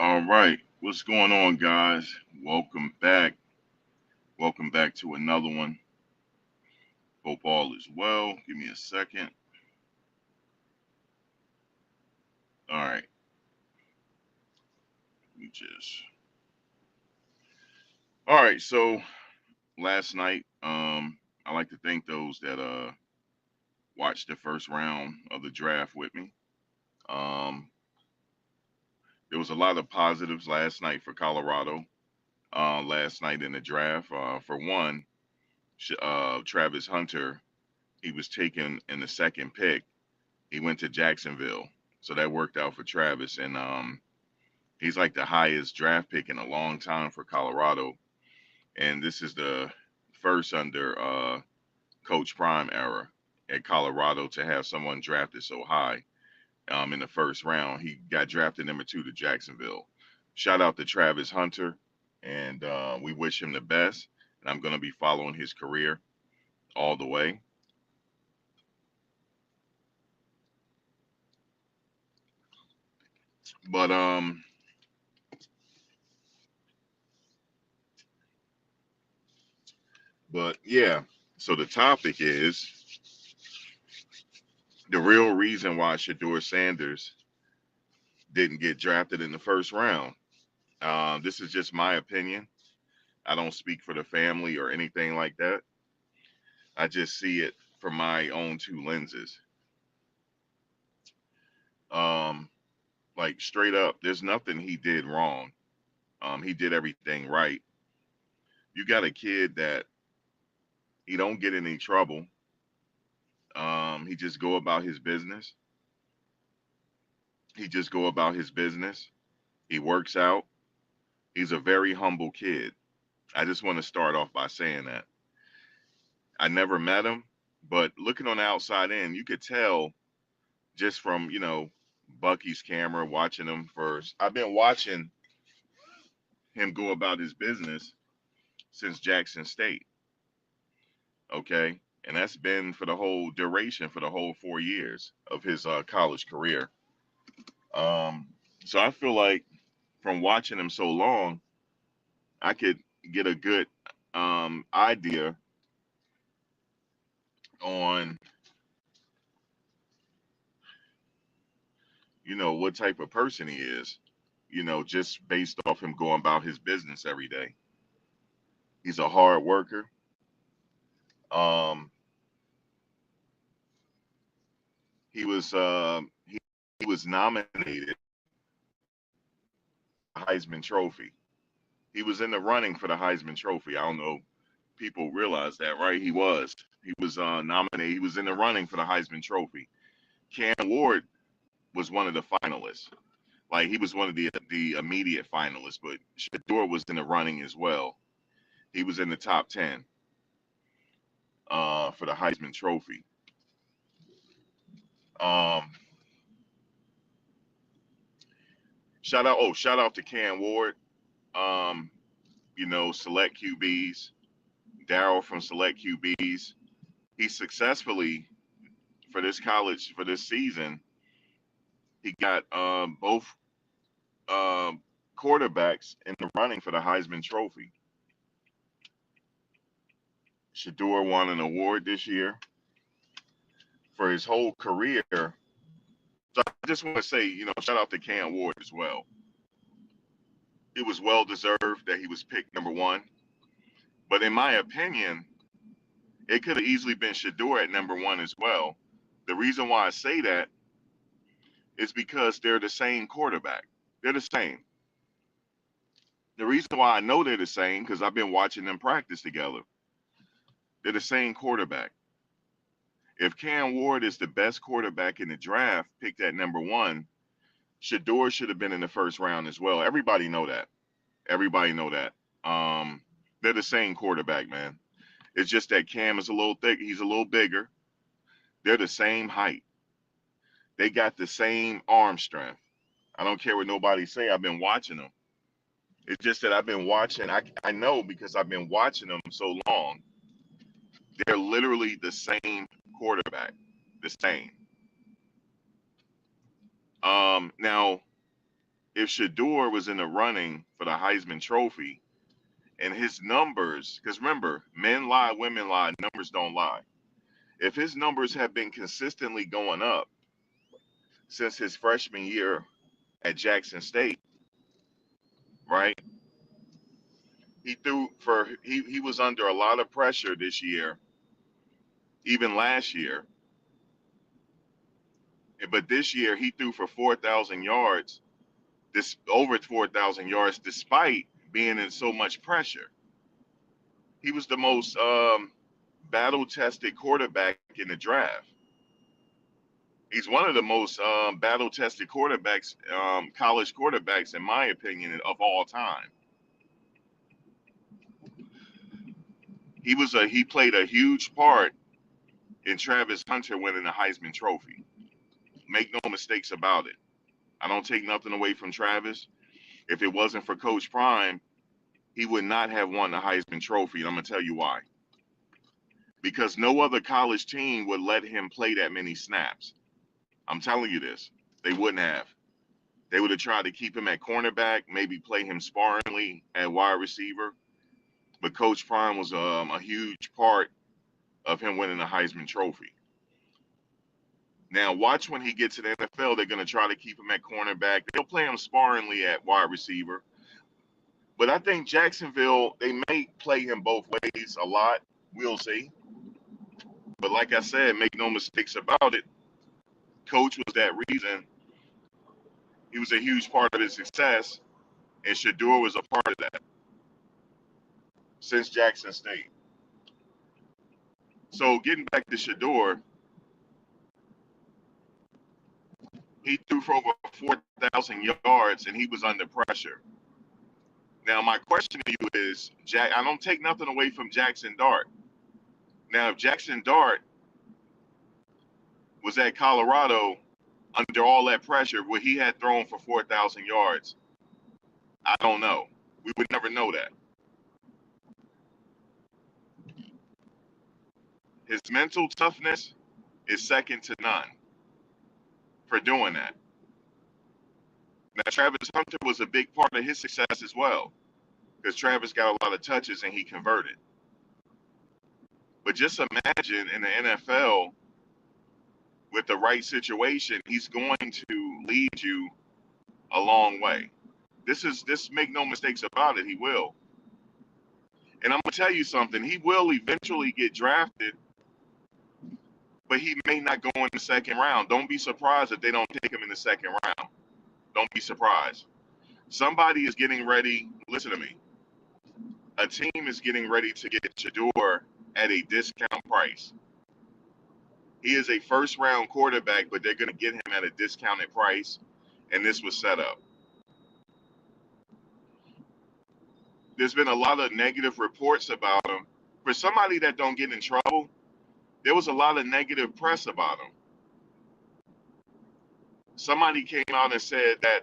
All right, what's going on, guys? Welcome back. Welcome back to another one. Hope all is well. Give me a second. All right, let me just. All right, so last night, I like to thank those that watched the first round of the draft with me. Um, there was a lot of positives last night for Colorado. Last night in the draft, for one, Travis Hunter, he was taken in the second pick. He went to Jacksonville, so that worked out for Travis, and he's like the highest draft pick in a long time for Colorado, and this is the first under Coach Prime era at Colorado to have someone drafted so high in the first round. He got drafted number two to Jacksonville. Shout out to Travis Hunter, and we wish him the best. And I'm going to be following his career all the way. But yeah. So the topic is the real reason why Shedeur Sanders didn't get drafted in the first round. This is just my opinion. I don't speak for the family or anything like that. I just see it from my own two lenses. Um, like straight up, there's nothing he did wrong. He did everything right. You got a kid that he don't get in any trouble. He just go about his business. He just go about his business. He works out. He's a very humble kid. I just want to start off by saying that. I never met him, but looking on the outside in, you could tell just from, Bucky's camera watching him first. I've been watching him go about his business since Jackson State. Okay. And that's been for the whole duration, for the whole 4 years of his college career. Um, so I feel like from watching him so long, I could get a good idea on, what type of person he is, just based off him going about his business every day. He's a hard worker. Um, he was he was nominated for the Heisman Trophy. He was in the running for the Heisman Trophy. I don't know people realize that, right? He was. He was nominated. He was in the running for the Heisman Trophy. Cam Ward was one of the finalists. Like he was one of the immediate finalists, but Shedeur was in the running as well. He was in the top 10 for the Heisman Trophy. Um, shout out to Cam Ward. Um, Select QBs. Daryl from Select QBs. He successfully for this college for this season. He got both um, quarterbacks in the running for the Heisman Trophy. Shedeur won an award this year for his whole career. So I just want to say, shout out to Cam Ward as well. It was well deserved that he was picked number one. But in my opinion, it could have easily been Shedeur at number one as well. The reason why I say that is because they're the same quarterback. They're the same. The reason why I know they're the same because I've been watching them practice together. They're the same quarterback. If Cam Ward is the best quarterback in the draft, picked at number one, Shedeur should have been in the first round as well. Everybody know that. Everybody know that. They're the same quarterback, man. It's just that Cam is a little thick. He's a little bigger. They're the same height. They got the same arm strength. I don't care what nobody say. I've been watching them. It's just that I've been watching. I know because I've been watching them so long. They're literally the same quarterback. The same. Now if Shedeur was in the running for the Heisman Trophy and his numbers, because remember, men lie, women lie, numbers don't lie. If his numbers have been consistently going up since his freshman year at Jackson State, right? He was under a lot of pressure this year, even last year. But this year he threw for 4,000 yards, this over 4,000 yards, despite being in so much pressure. He was the most battle-tested quarterback in the draft. He's one of the most battle-tested quarterbacks, college quarterbacks, in my opinion, of all time. He played a huge part in Travis Hunter winning the Heisman Trophy. Make no mistakes about it. I don't take nothing away from Travis. If it wasn't for Coach Prime, he would not have won the Heisman Trophy, and I'm going to tell you why. Because no other college team would let him play that many snaps. I'm telling you this. They wouldn't have. They would have tried to keep him at cornerback, maybe play him sparingly at wide receiver. But Coach Prime was a huge part of him winning the Heisman Trophy. Now, watch when he gets to the NFL, they're going to try to keep him at cornerback. They'll play him sparingly at wide receiver. But I think Jacksonville, they may play him both ways a lot. We'll see. But like I said, make no mistakes about it. Coach was that reason. He was a huge part of his success, and Shedeur was a part of that since Jackson State. So getting back to Shedeur, he threw for over 4,000 yards, and he was under pressure. Now, my question to you is, Jack, I don't take nothing away from Jackson Dart. Now, if Jackson Dart was at Colorado under all that pressure, would he have thrown for 4,000 yards? I don't know. We would never know that. His mental toughness is second to none for doing that. Now, Travis Hunter was a big part of his success as well, because Travis got a lot of touches and he converted. But just imagine in the NFL, with the right situation, he's going to lead you a long way. This make no mistakes about it, he will. And I'm gonna tell you something, he will eventually get drafted, but he may not go in the second round. Don't be surprised if they don't take him in the second round. Don't be surprised. Somebody is getting ready, listen to me. A team is getting ready to get Shedeur at a discount price. He is a first round quarterback, but they're going to get him at a discounted price, and this was set up. There's been a lot of negative reports about him. For somebody that don't get in trouble, there was a lot of negative press about him. Somebody came out and said that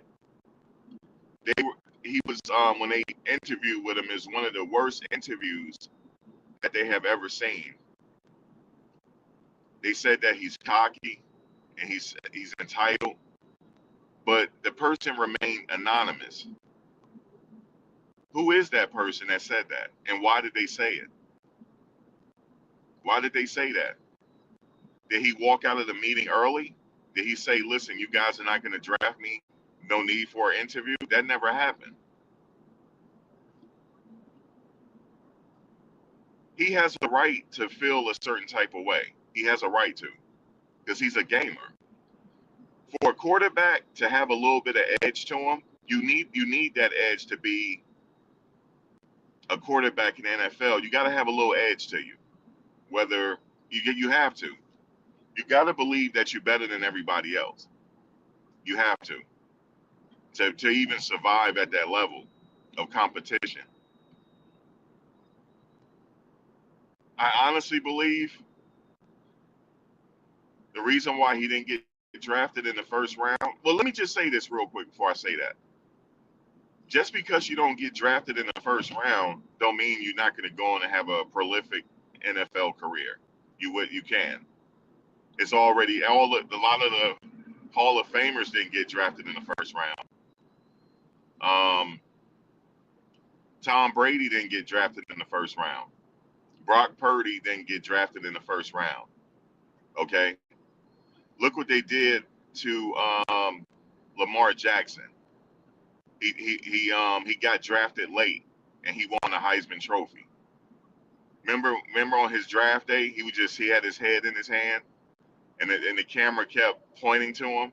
he was when they interviewed with him, is one of the worst interviews that they have ever seen. They said that he's cocky and he's entitled, but the person remained anonymous. Who is that person that said that, and why did they say it? Why did they say that? Did he walk out of the meeting early? Did he say, listen, you guys are not going to draft me? No need for an interview? That never happened. He has a right to feel a certain type of way. He has a right to, because he's a gamer. For a quarterback to have a little bit of edge to him, you need that edge to be a quarterback in the NFL. You got to have a little edge to you. Whether you have to. You got to believe that you're better than everybody else. You have to even survive at that level of competition. I honestly believe the reason why he didn't get drafted in the first round. Well, let me just say this real quick before I say that. Just because you don't get drafted in the first round, don't mean you're not going to go on and have a prolific NFL career. You can. It's already a lot of the Hall of Famers didn't get drafted in the first round. Um, Tom Brady didn't get drafted in the first round. Brock Purdy didn't get drafted in the first round. Okay, look what they did to Lamar Jackson. He got drafted late, and he won the Heisman Trophy. Remember on his draft day, he had his head in his hand, and the camera kept pointing to him,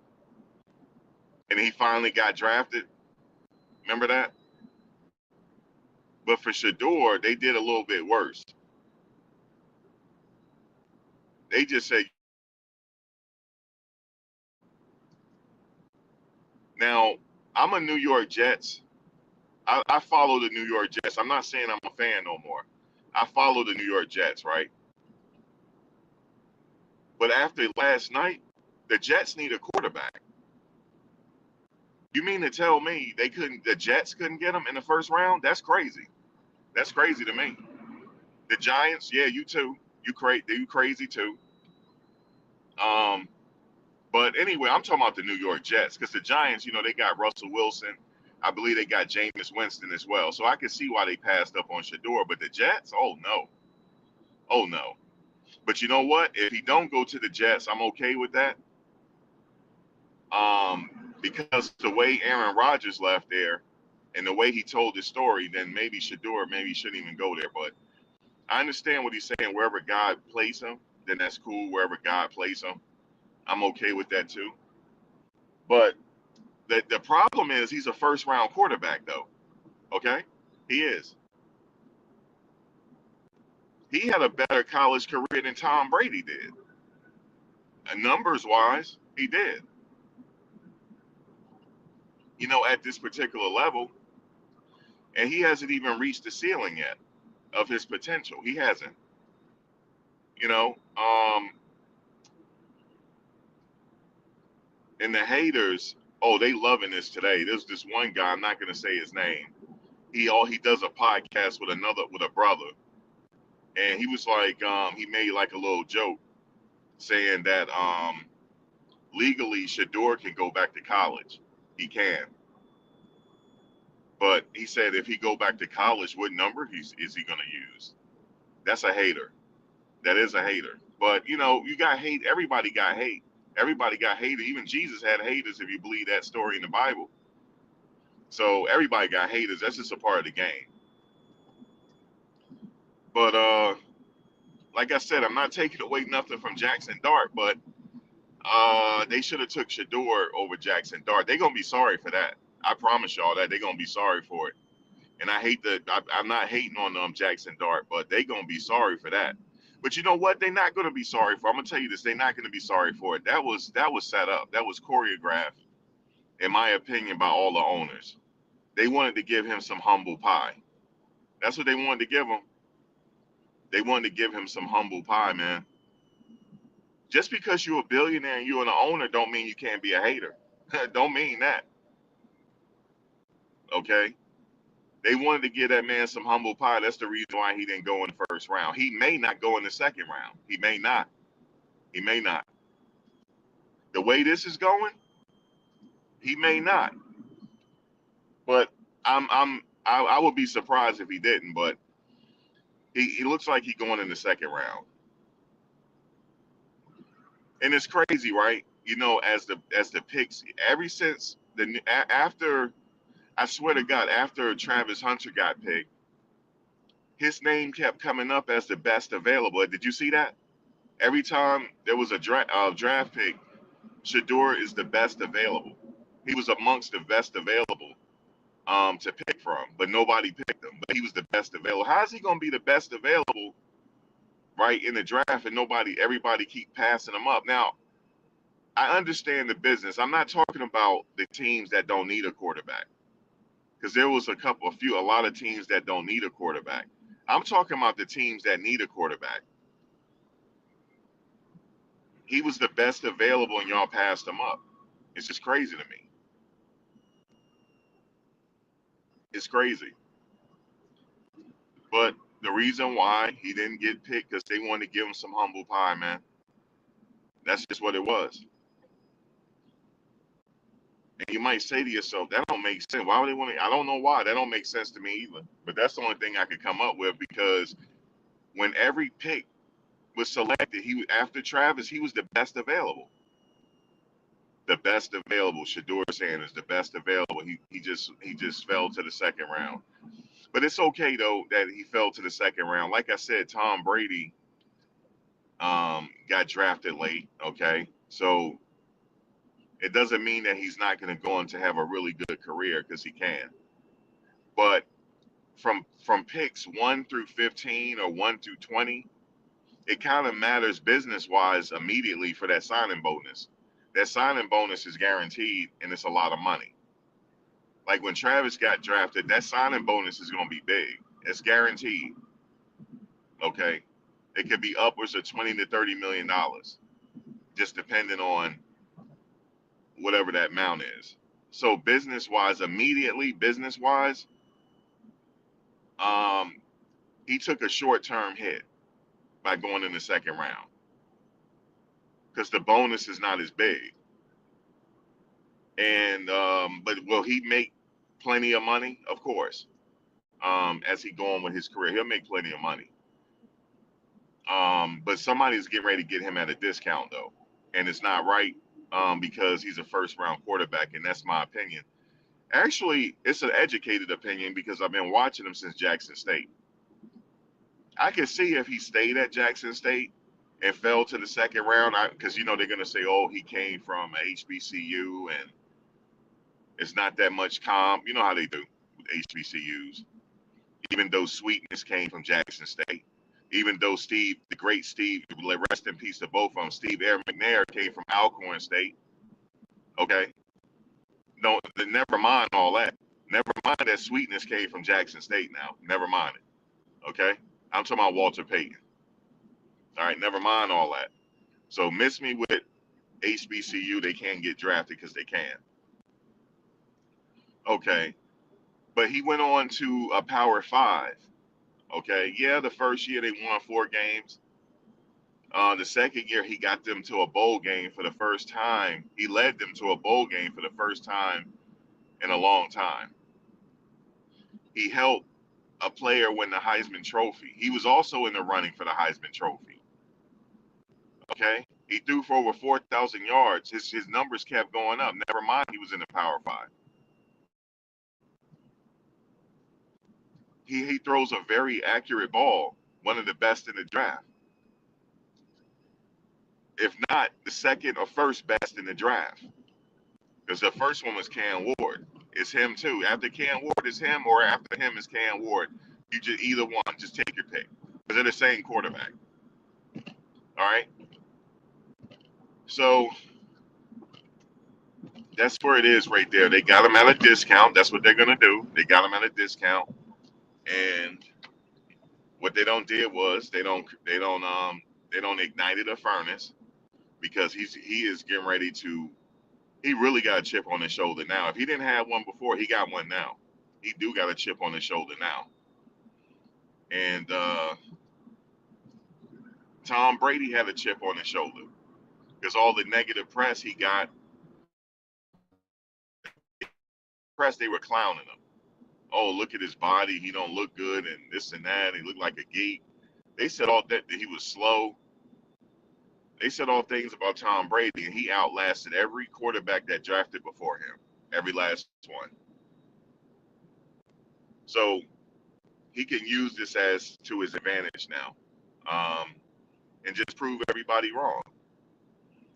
and he finally got drafted. Remember that? But for Shedeur, they did a little bit worse. They just said, now I'm a New York Jets. I follow the New York Jets. I'm not saying I'm a fan no more. I follow the New York Jets, right? But after last night, the Jets need a quarterback. You mean to tell me the Jets couldn't get him in the first round? That's crazy. That's crazy to me. The Giants, yeah, you too. You crazy too. Um, but anyway, I'm talking about the New York Jets because the Giants, they got Russell Wilson. I believe they got Jameis Winston as well. So I can see why they passed up on Shedeur. But the Jets, oh no, oh no. But you know what? If he don't go to the Jets, I'm okay with that. Because the way Aaron Rodgers left there and the way he told his story, then maybe Shedeur shouldn't even go there. But I understand what he's saying. Wherever God places him, then that's cool. Wherever God places him, I'm okay with that too. But the problem is he's a first round quarterback though. Okay, he is. He had a better college career than Tom Brady did. And numbers wise, he did. At this particular level, and he hasn't even reached the ceiling yet of his potential. He hasn't. You know, um, and the haters, oh, they loving this today. There's this one guy, I'm not gonna say his name. He does a podcast with a brother, and he was like, he made like a little joke saying that legally Shedeur can go back to college. He can. But he said if he go back to college, what number is he gonna use? That's a hater. That is a hater. But you got hate. Everybody got hate. Everybody got hated. Even Jesus had haters, if you believe that story in the Bible. So everybody got haters. That's just a part of the game. But like I said, I'm not taking away nothing from Jackson Dart, but they should have took Shedeur over Jackson Dart. They're gonna be sorry for that. I promise y'all that they're gonna be sorry for it. And I'm not hating on Jackson Dart, but they're gonna be sorry for that. But you know what? They're not gonna be sorry for. I'm gonna tell you this. They're not gonna be sorry for it. That was set up. That was choreographed, in my opinion, by all the owners. They wanted to give him some humble pie. That's what they wanted to give him. They wanted to give him some humble pie, man. Just because you're a billionaire and you're an owner don't mean you can't be a hater. Don't mean that. Okay? They wanted to give that man some humble pie. That's the reason why he didn't go in the first round. He may not go in the second round. He may not. He may not. The way this is going, he may not. But I would be surprised if he didn't. But he looks like he's going in the second round. And it's crazy, right? As the picks, ever since after, I swear to God, after Travis Hunter got picked, his name kept coming up as the best available. Did you see that? Every time there was a draft pick, Shedeur is the best available. He was amongst the best available to pick from, but nobody picked him. But he was the best available. How is he going to be the best available, right, in the draft, and everybody keep passing him up? Now, I understand the business. I'm not talking about the teams that don't need a quarterback, because there was a lot of teams that don't need a quarterback. I'm talking about the teams that need a quarterback. He was the best available, and y'all passed him up. It's just crazy to me. It's crazy. But the reason why he didn't get picked because they wanted to give him some humble pie, man. That's just what it was. And you might say to yourself, that don't make sense. Why would they want to? I don't know why. That don't make sense to me either. But that's the only thing I could come up with, because when every pick was selected, he after Travis, he was the best available. The best available. Shedeur Sanders, the best available. He just fell to the second round. But it's okay though that he fell to the second round. Like I said, Tom Brady got drafted late. Okay, so it doesn't mean that he's not going to go on to have a really good career, because he can. But from picks 1 through 15 or 1 through 20, it kind of matters business wise immediately for that signing bonus. That signing bonus is guaranteed, and it's a lot of money. Like when Travis got drafted, that signing bonus is going to be big. It's guaranteed. Okay, it could be upwards of $20 to $30 million, just depending on whatever that amount is. So business wise, immediately business wise, um, he took a short term hit by going in the second round, because the bonus is not as big. And but will he make plenty of money? Of course. As he go on with his career, he'll make plenty of money. But somebody's getting ready to get him at a discount though, and it's not right, because he's a first round quarterback, and that's my opinion. Actually, it's an educated opinion because I've been watching him since Jackson State. I could see if he stayed at Jackson State and fell to the second round, because they're gonna say, "Oh, he came from HBCU and it's not that much comp." You know how they do with HBCUs. Even though Sweetness came from Jackson State, even though Steve, the great Steve, rest in peace to both of them, Steve Air McNair came from Alcorn State. Okay, no, never mind all that. Never mind that Sweetness came from Jackson State. Now, never mind it. Okay, I'm talking about Walter Payton. All right, never mind all that. So miss me with HBCU. They can't get drafted because they can. Okay, but he went on to a Power Five. Okay, yeah, the first year they won 4 games. The second year he got them to a bowl game for the first time. He led them to a bowl game for the first time in a long time. He helped a player win the Heisman Trophy. He was also in the running for the Heisman Trophy. Okay, he threw for over 4,000 yards. His numbers kept going up. Never mind, he was in the Power Five. He throws a very accurate ball, one of the best in the draft, if not the second or first best in the draft. Because the first one was Cam Ward. It's him too. After Cam Ward is him, or after him is Cam Ward. You just either one. Just take your pick. Because they're the same quarterback. All right. So that's where it is right there. They got him at a discount. That's what they're gonna do. They got him at a discount. And what they don't did was they don't ignited a furnace, because he is getting ready to. He really got a chip on his shoulder now. If he didn't have one before, he got one now. He do got a chip on his shoulder now. And Tom Brady had a chip on his shoulder, because all the negative press he got, press they were clowning him. Oh, look at his body. He don't look good, and this and that. He looked like a geek. They said all that he was slow. They said all things about Tom Brady, and he outlasted every quarterback that drafted before him, every last one. So he can use this as to his advantage now, and just prove everybody wrong.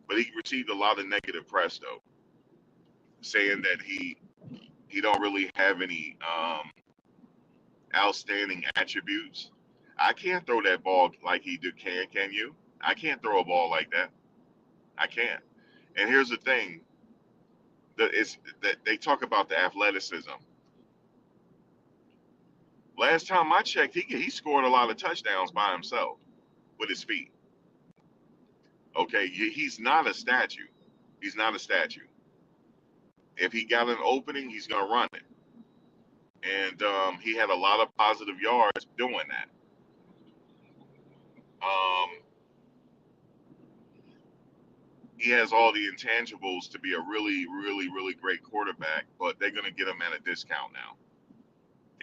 But he received a lot of negative press though, saying that he don't really have any outstanding attributes. I can't throw that ball like he do. Can you? I can't throw a ball like that. I can't. And here's the thing: that they talk about the athleticism. Last time I checked, he scored a lot of touchdowns by himself with his feet. Okay, he's not a statue. He's not a statue. If he got an opening, he's gonna run it. And he had a lot of positive yards doing that. Um, he has all the intangibles to be a really, really, really great quarterback, but they're going to get him at a discount now.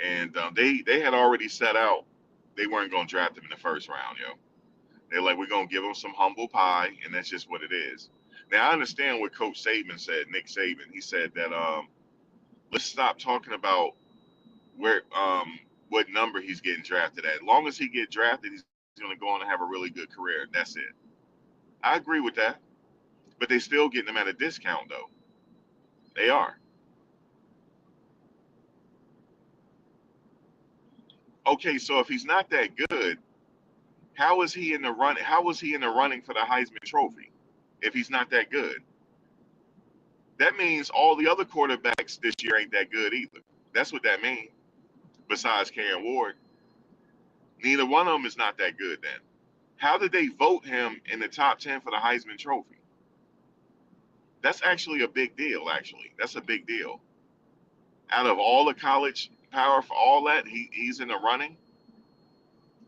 And they had already set out they weren't going to draft him in the first round, yo. They're like, we're going to give him some humble pie, and that's just what it is. Now, I understand what Coach Saban said, Nick Saban. He said that let's stop talking about where what number he's getting drafted at. As long as he get drafted, he's going to go on and have a really good career. That's it. I agree with that, but they still getting him at a discount, though. They are. Okay, so if he's not that good, how is he in the run? How was he in the running for the Heisman Trophy if he's not that good? That means all the other quarterbacks this year ain't that good either. That's what that means. Besides Karen Ward, neither one of them is not that good. Then how did they vote him in the top 10 for the Heisman Trophy? That's actually a big deal. Actually, that's a big deal. Out of all the college power for all that, he's in the running.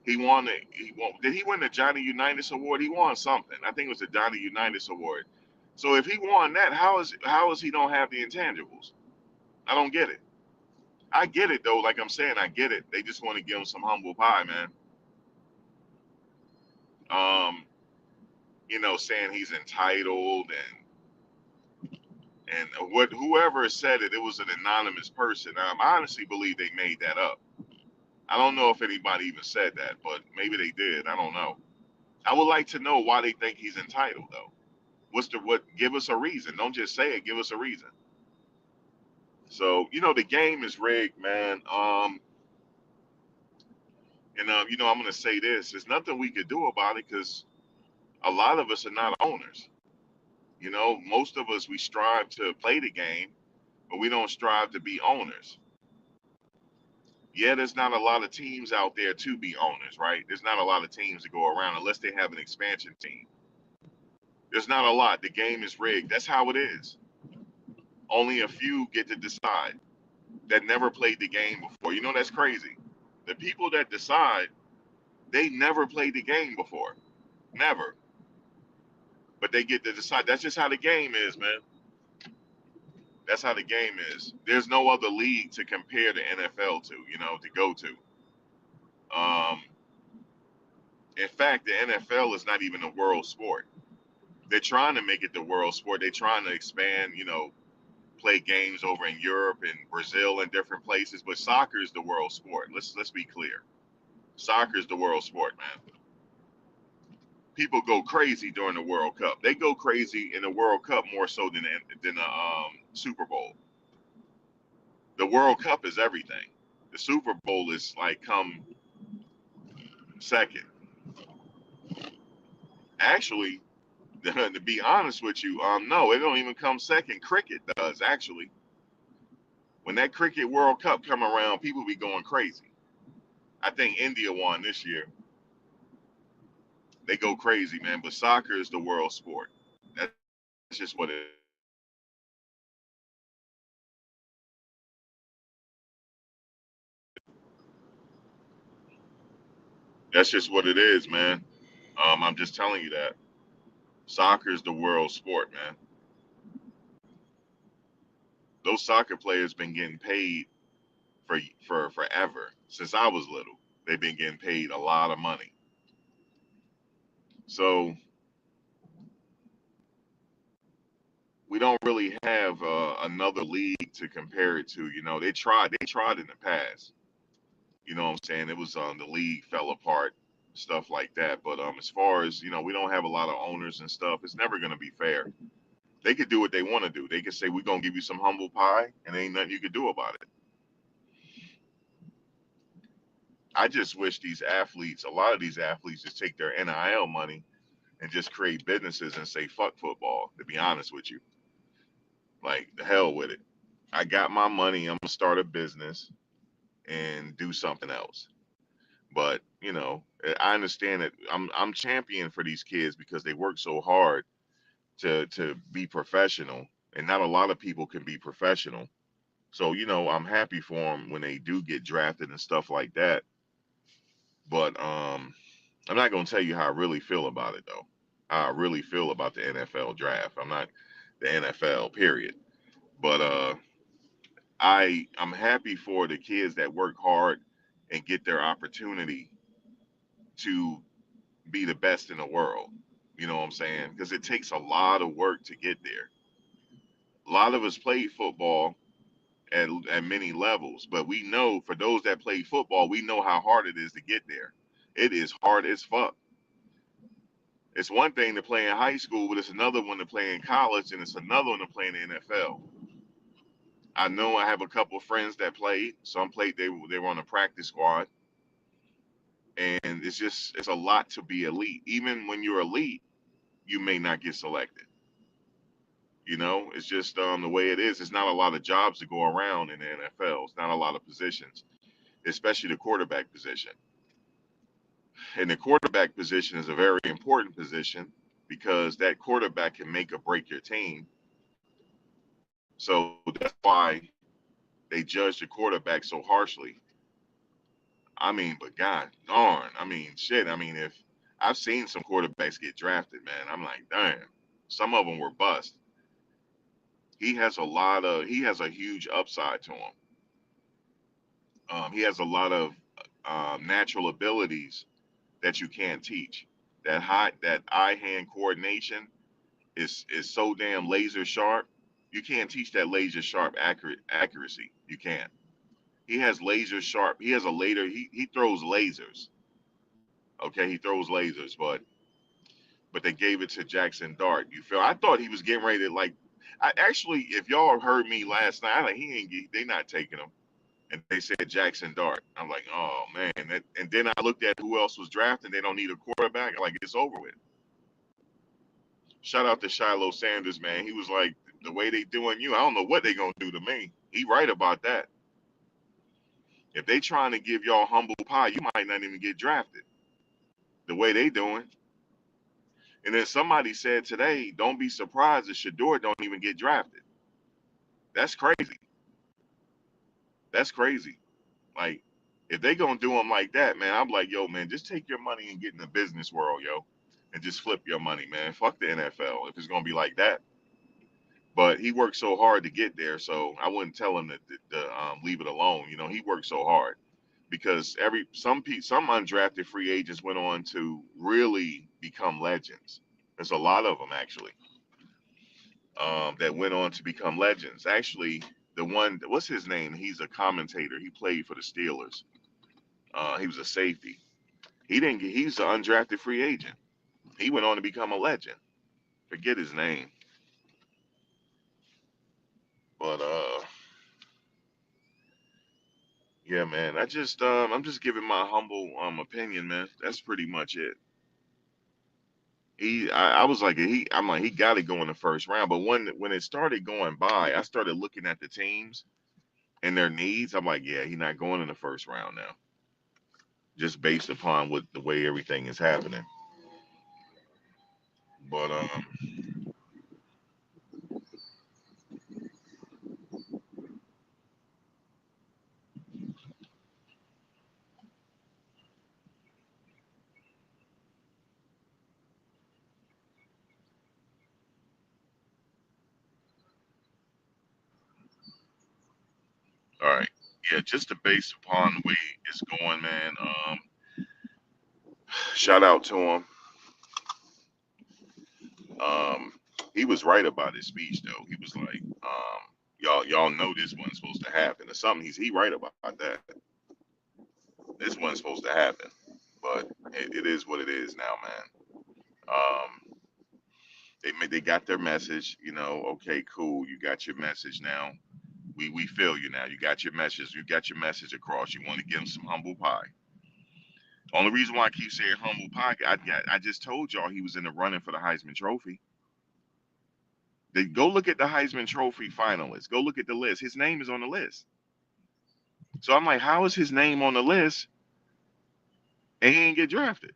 He won. He won. Did he win the Johnny Unitas Award? He won something. I think it was the Johnny Unitas Award. So if he won that, how is he don't have the intangibles? I don't get it. I get it though. Like I'm saying, I get it. They just want to give him some humble pie, man. Um, saying he's entitled and what whoever said it, it was an anonymous person. I honestly believe they made that up. I don't know if anybody even said that, but maybe they did. I don't know. I would like to know why they think he's entitled though. What? Give us a reason. Don't just say it. Give us a reason. So the game is rigged, man. I'm gonna say this. There's nothing we could do about it because a lot of us are not owners. Most of us we strive to play the game, but we don't strive to be owners. Yeah, there's not a lot of teams out there to be owners, right? There's not a lot of teams to go around unless they have an expansion team. There's not a lot. The game is rigged. That's how it is. Only a few get to decide that never played the game before. That's crazy. The people that decide, they never played the game before. Never. But they get to decide. That's just how the game is, man. That's how the game is. There's no other league to compare the NFL to go to. Um, in fact, the NFL is not even a world sport. They're trying to make it the world sport. They're trying to expand, play games over in Europe and Brazil and different places. But soccer is the world sport. Let's be clear. Soccer is the world sport, man. People go crazy during the World Cup. They go crazy in the World Cup more so than the Super Bowl. The World Cup is everything. The Super Bowl is like come second. Actually, to be honest with you, no, it don't even come second. Cricket does actually. When that Cricket World Cup come around, people be going crazy. I think India won this year. They go crazy, man. But soccer is the world sport. That's just what it is. That's just what it is, man. I'm just telling you that. Soccer is the world sport, man. Those soccer players been getting paid for forever. Since I was little. They've been getting paid a lot of money. So we don't really have another league to compare it to. They tried in the past. You know what I'm saying? It was the league fell apart, stuff like that. But as far as we don't have a lot of owners and stuff. It's never gonna be fair. They could do what they want to do. They could say we're gonna give you some humble pie, and ain't nothing you could do about it. I just wish a lot of these athletes, just take their NIL money and just create businesses and say fuck football. To be honest with you, like the hell with it. I got my money. I'm gonna start a business and do something else. But I understand that I'm champion for these kids because they work so hard to be professional, and not a lot of people can be professional. So I'm happy for them when they do get drafted and stuff like that. But I'm not gonna tell you how I really feel about it though. how I really feel about the NFL draft. I'm not the NFL, period. But I'm happy for the kids that work hard and get their opportunity to be the best in the world. You know what I'm saying? Because it takes a lot of work to get there. A lot of us played football at many levels, but we know for those that play football, we know how hard it is to get there. It is hard as fuck. It's one thing to play in high school, but it's another one to play in college, and it's another one to play in the NFL. I know I have a couple of friends that played. Some played. They were on the practice squad, and it's a lot to be elite. Even when you're elite, you may not get selected. You know, it's just the way it is. It's not a lot of jobs to go around in the NFL. It's not a lot of positions, especially the quarterback position. And the quarterback position is a very important position because that quarterback can make or break your team. So that's why they judge the quarterback so harshly. I mean, but God darn, I mean, shit. I mean, if I've seen some quarterbacks get drafted, man, I'm like, damn. Some of them were bust. He has a huge upside to him. He has a lot of natural abilities that you can't teach. That eye hand coordination is so damn laser sharp. You can't teach that laser sharp accuracy. You can't. He has laser sharp. He has a laser. He throws lasers. Okay, he throws lasers, but they gave it to Jackson Dart. You feel? I thought he was getting ready to like. I actually, if y'all heard me last night, I like he ain't. They not taking him. And they said Jackson Dart. I'm like, oh man. And then I looked at who else was drafted. They don't need a quarterback. I'm like, it's over with. Shout out to Shiloh Sanders, man. He was like, the way they doing you, I don't know what they gonna do to me. He right about that. If they trying to give y'all humble pie, you might not even get drafted. The way they doing. And then somebody said today, don't be surprised if Shedeur don't even get drafted. That's crazy. That's crazy. Like, if they gonna do him like that, man, I'm like, yo, man, just take your money and get in the business world, yo, and just flip your money, man. Fuck the NFL if it's gonna be like that. But he worked so hard to get there, so I wouldn't tell him to leave it alone. You know, he worked so hard because some undrafted free agents went on to really become legends. There's a lot of them actually that went on to become legends. Actually, the one, what's his name? He's a commentator. He played for the Steelers. He was a safety. He didn't get. He's an undrafted free agent. He went on to become a legend. Forget his name, but yeah, man. I'm just giving my humble opinion, man. That's pretty much it. I was like, I'm like, he got to go in the first round. But when it started going by, I started looking at the teams and their needs. I'm like, yeah, he's not going in the first round now, just based upon what the way everything is happening. But all right, yeah, just to base upon the way it's going, man. Shout out to him. Um, he was right about his speech though. He was like, y'all know this wasn't supposed to happen or something. He right about that. This wasn't supposed to happen, but it is what it is now, man. They got their message. You know, okay, cool. You got your message now. We feel you now. You got your message. You got your message across. You want to give them some humble pie. Only reason why I keep saying humble pie, I just told y'all he was in the running for the Heisman Trophy. They go look at the Heisman Trophy finalists. Go look at the list. His name is on the list. So I'm like, how is his name on the list and he ain't get drafted?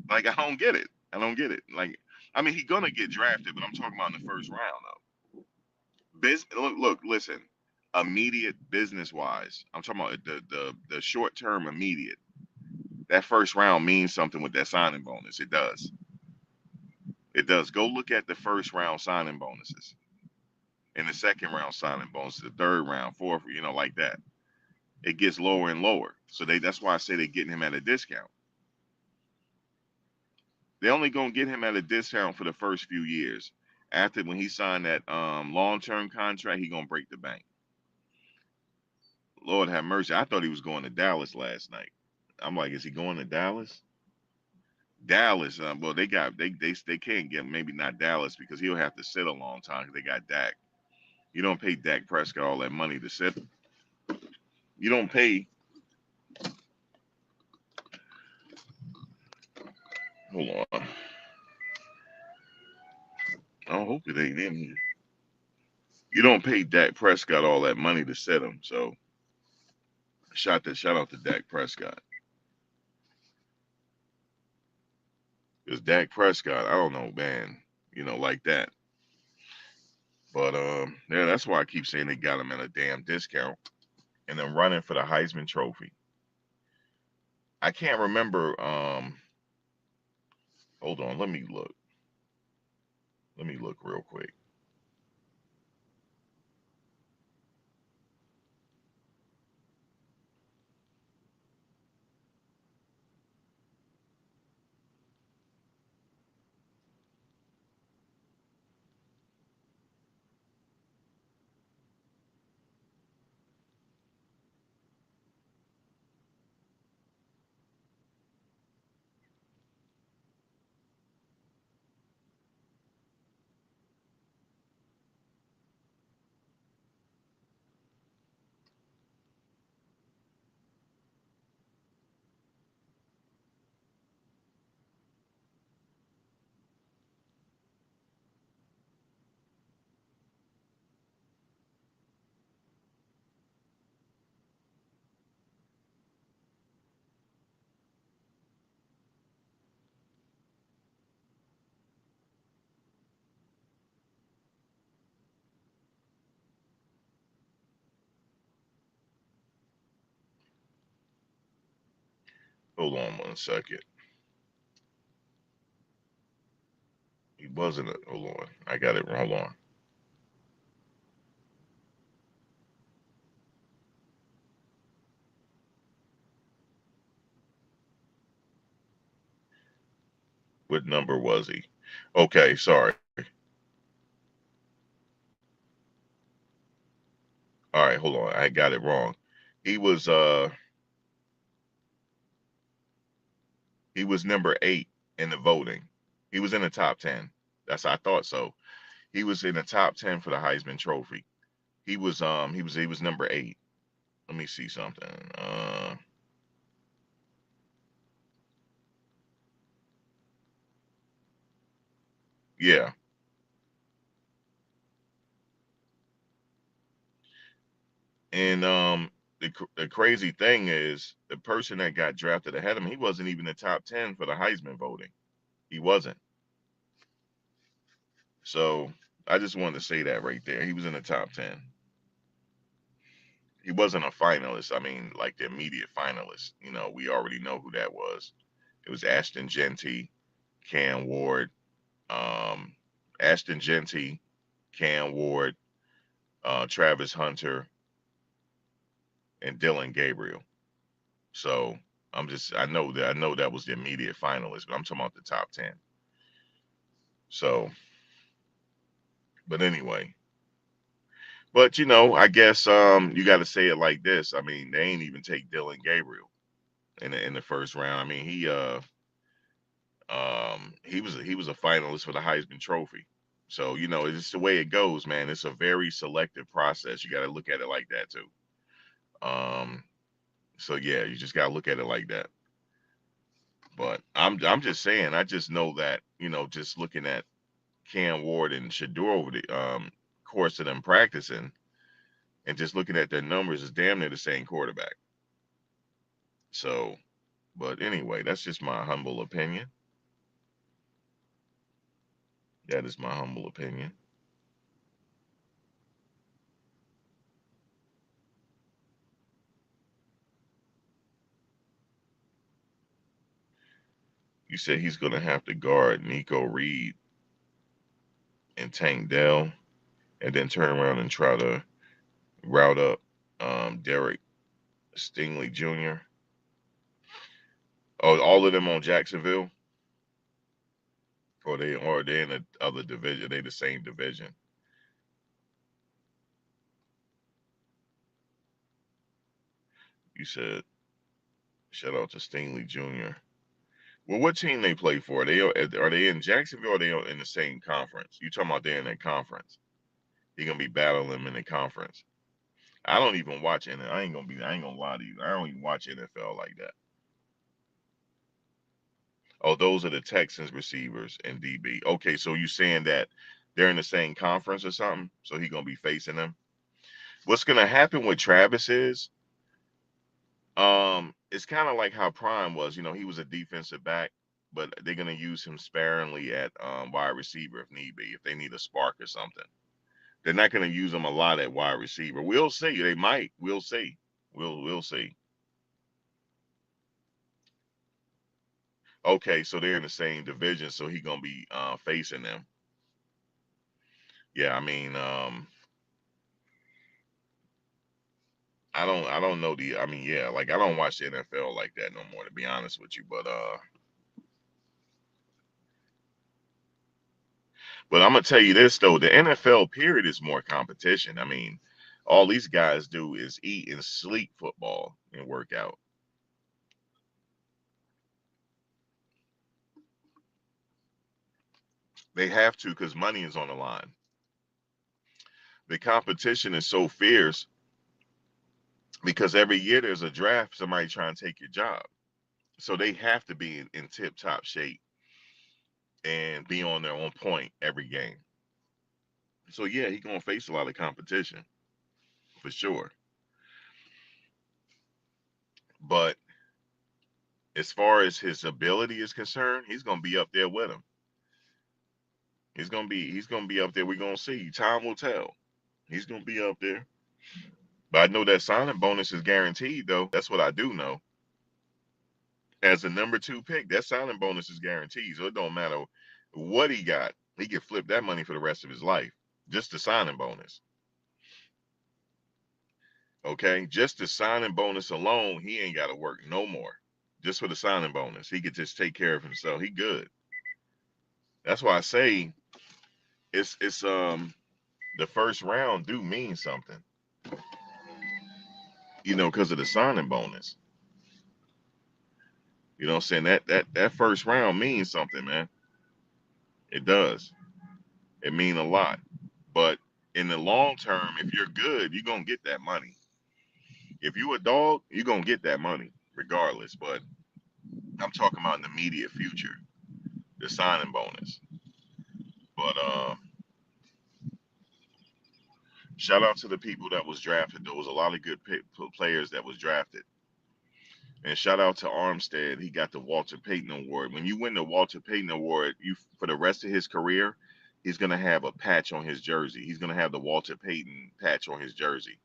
Like, I don't get it. I don't get it. Like, I mean, he's gonna get drafted, but I'm talking about in the first round though. Look, listen. Immediate business wise, I'm talking about the short term immediate. That first round means something with that signing bonus. It does. It does. Go look at the first round signing bonuses and the second round signing bonuses, the third round, fourth, like that. It gets lower and lower. So that's why I say they're getting him at a discount. They're only gonna get him at a discount for the first few years. After when he signed that long-term contract, he gonna break the bank. Lord have mercy. I thought he was going to Dallas last night. I'm like, is he going to Dallas? Dallas. Well, they can't get him. Maybe not Dallas because he'll have to sit a long time because they got Dak. You don't pay Dak Prescott all that money to sit. You don't pay. Hold on. I hope it ain't in here. You don't pay Dak Prescott all that money to sit him. So shout out to Dak Prescott. Because Dak Prescott, I don't know, man, like that. But yeah, that's why I keep saying they got him at a damn discount. And then running for the Heisman Trophy. I can't remember. Hold on, let me look. Let me look real quick. Hold on 1 second. He wasn't. Hold on. I got it wrong. Hold on. What number was he? Okay, sorry. All right, hold on. I got it wrong. He was number 8 in the voting. He was in the top 10. I thought so. He was in the top 10 for the Heisman Trophy. He was number 8. Let me see something. Yeah. And the crazy thing is the person that got drafted ahead of him, he wasn't even in the top 10 for the Heisman voting. He wasn't. So I just wanted to say that right there. He was in the top 10. He wasn't a finalist. I mean, like the immediate finalist. We already know who that was. It was Ashton Genty, Cam Ward, um, Ashton Genty, Cam Ward, Travis Hunter, and Dylan Gabriel. So I know that was the immediate finalist, but I'm talking about the top 10. So, but anyway, but I guess you got to say it like this. I mean, they ain't even take Dylan Gabriel in the first round. I mean, he was a finalist for the Heisman Trophy. So it's the way it goes, man. It's a very selective process. You got to look at it like that too. Um, so yeah, you just got to look at it like that. But I'm just saying, I just know that just looking at Cam Ward and Shedeur over the course of them practicing and just looking at their numbers is damn near the same quarterback. So, but anyway, that's just my humble opinion. That is my humble opinion. You said he's gonna have to guard Nico Reed. and Tank Dell, and then turn around and try to route up Derek Stingley Jr. Oh, all of them on Jacksonville, or they in the other division. They the same division. You said shout out to Stingley Jr. Well, what team they play for? Are they in Jacksonville? Or are they in the same conference? You talking about they're in that conference? You're gonna be battling them in the conference. I don't even watch it. I ain't gonna lie to you. I don't even watch NFL like that. Oh, those are the Texans receivers and DB. Okay, so you saying that they're in the same conference or something? So he gonna be facing them. What's gonna happen with Travis is, it's kind of like how Prime was. You know, he was a defensive back, but they're gonna use him sparingly at wide receiver if need be, if they need a spark or something. They're not gonna use him a lot at wide receiver. We'll see. They might. We'll see. We'll see. Okay, so they're in the same division, so he gonna be facing them. Yeah, I mean, I don't know I mean, yeah, like I don't watch the NFL like that no more, to be honest with you. But I'm gonna tell you this though, the NFL period is more competition. I mean, all these guys do is eat and sleep football and work out. They have to because money is on the line. The competition is so fierce because every year there's a draft, somebody trying to take your job. So they have to be in tip top shape and be on their own point every game. So yeah, he's gonna face a lot of competition for sure. But as far as his ability is concerned, he's gonna be up there with him. He's gonna be up there. We're gonna see. Time will tell. He's gonna be up there. But I know that signing bonus is guaranteed though. That's what I do know. As a number two pick, that signing bonus is guaranteed. So it don't matter what he got. He can flip that money for the rest of his life. Just the signing bonus. Okay? Just the signing bonus alone, he ain't gotta work no more. Just for the signing bonus. He could just take care of himself. He good. That's why I say it's the first round do mean something, because of the signing bonus. You know what I'm saying? That first round means something, man. It does. It mean a lot. But in the long term, if you're good, you're gonna get that money. If you a dog, you're gonna get that money regardless. But I'm talking about in the immediate future, the signing bonus. But shout out to the people that was drafted. There was a lot of good players that was drafted. And shout out to Armstead. He got the Walter Payton Award. When you win the Walter Payton Award, you for the rest of his career, he's gonna have a patch on his jersey. He's gonna have the Walter Payton patch on his jersey.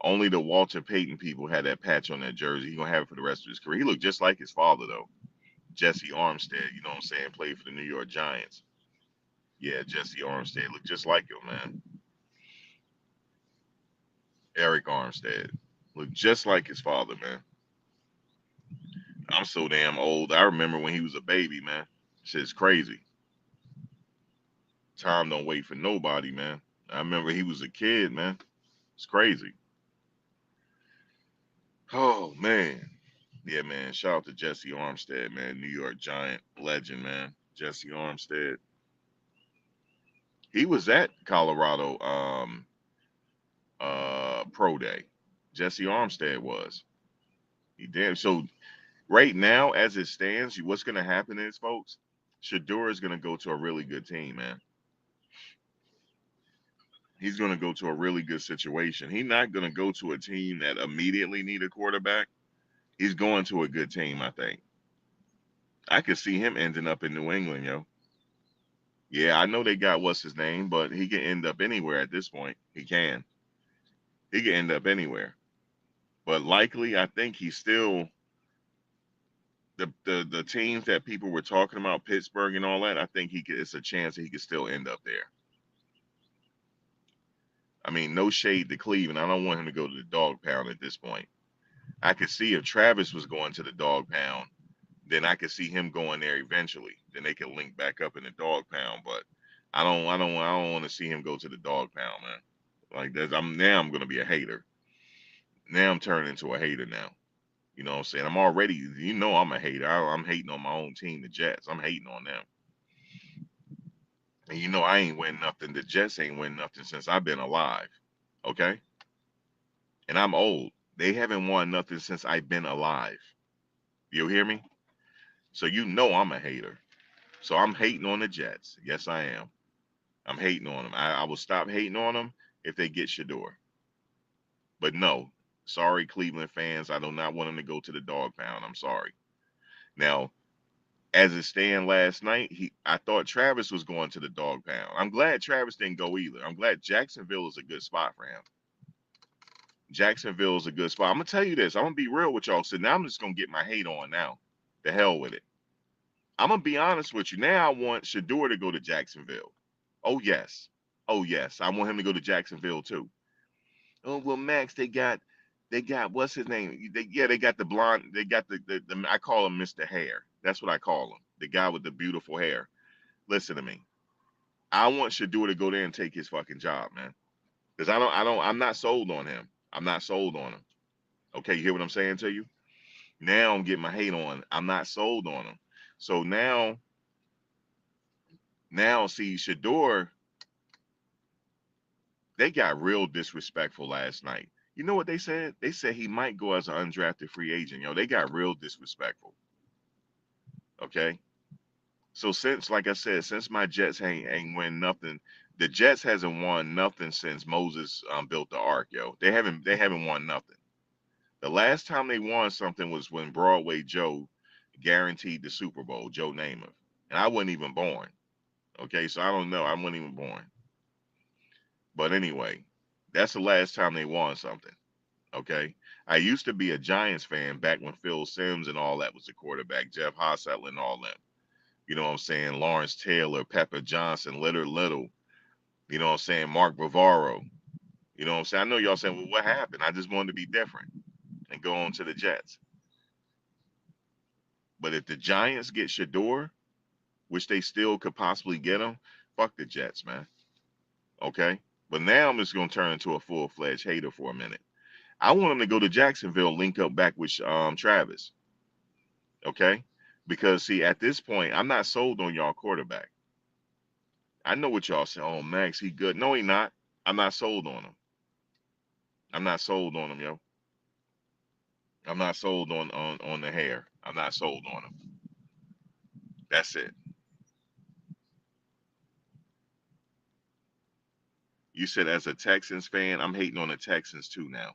Only the Walter Payton people had that patch on that jersey. He's gonna have it for the rest of his career. He looked just like his father though. Jesse Armstead, you know what I'm saying, played for the New York Giants. Yeah, Jesse Armstead looked just like him, man. Eric Armstead looked just like his father, man. I'm so damn old. I remember when he was a baby, man. Shit's crazy. Time don't wait for nobody, man. I remember he was a kid, man. It's crazy. Oh man. Yeah, man. Shout out to Jesse Armstead, man. New York Giant legend, man. Jesse Armstead. He was at Colorado Pro Day. Jesse Armstead was. He did. So right now, as it stands, what's gonna happen is, folks, Shedeur is gonna go to a really good team, man. He's gonna go to a really good situation. He's not gonna go to a team that immediately need a quarterback. He's going to a good team, I think. I could see him ending up in New England, yo. Yeah, I know they got what's his name, but he can end up anywhere at this point. He can. He can end up anywhere. But likely, I think he's still the teams that people were talking about, Pittsburgh and all that. I think he could. It's a chance that he could still end up there. mean, no shade to Cleveland. I don't want him to go to the dog pound at this point. I could see if Travis was going to the dog pound, then I could see him going there eventually. Then they could link back up in the dog pound. But I don't want to see him go to the dog pound, man. Like that, I'm gonna be a hater. Now I'm turning into a hater now. You know what I'm saying? I'm already, I'm a hater. I'm hating on my own team, the Jets. I'm hating on them. And I ain't win nothing. The Jets ain't win nothing since I've been alive. Okay? And I'm old. They haven't won nothing since I've been alive. You hear me? So I'm a hater. So I'm hating on the Jets. Yes, I am. I'm hating on them. I will stop hating on them if they get Shedeur. But no, sorry, Cleveland fans. I do not want them to go to the dog pound. I'm sorry. Now, as it stand last night, I thought Travis was going to the dog pound. I'm glad Travis didn't go either. I'm glad Jacksonville is a good spot for him. Jacksonville is a good spot. I'm gonna tell you this. I'm gonna be real with y'all. So now I'm just gonna get my hate on now. The hell with it. I'm gonna be honest with you. Now I want Shedeur to go to Jacksonville. Oh yes. Oh yes. I want him to go to Jacksonville too. Oh well, Max, they got what's his name? They got the blonde. They got the I call him Mr. Hair. That's what I call him. The guy with the beautiful hair. Listen to me. I want Shedeur to go there and take his fucking job, man. Because I'm not sold on him. I'm not sold on him. Okay, you hear what I'm saying to you? Now I'm getting my hate on. I'm not sold on him. So now see Shedeur, they got real disrespectful last night. You know what they said? They said he might go as an undrafted free agent. They got real disrespectful. Okay. So since, like I said, since my Jets ain't win nothing, the Jets hasn't won nothing since Moses built the ark, yo. They haven't won nothing. The last time they won something was when Broadway Joe guaranteed the Super Bowl, Joe Namath. And I wasn't even born. Okay, so I don't know. I wasn't even born. But anyway, that's the last time they won something. Okay. I used to be a Giants fan back when Phil Simms and all that was the quarterback, Jeff Hostetler and all that. You know what I'm saying? Lawrence Taylor, Pepper Johnson, Little. You know what I'm saying? Mark Bavaro. You know what I'm saying? I know y'all saying, well, what happened? I just wanted to be different and go on to the Jets. But if the Giants get Shedeur, which they still could possibly get him, fuck the Jets, man. Okay? But now I'm just going to turn into a full-fledged hater for a minute. I want him to go to Jacksonville, link up back with Travis. Okay? Because, see, at this point, I'm not sold on y'all quarterback. I know what y'all say. Oh, Max, he good. No, he not. I'm not sold on him. I'm not sold on him, yo. I'm not sold on the hair. I'm not sold on him. That's it. You said as a Texans fan, I'm hating on the Texans too now.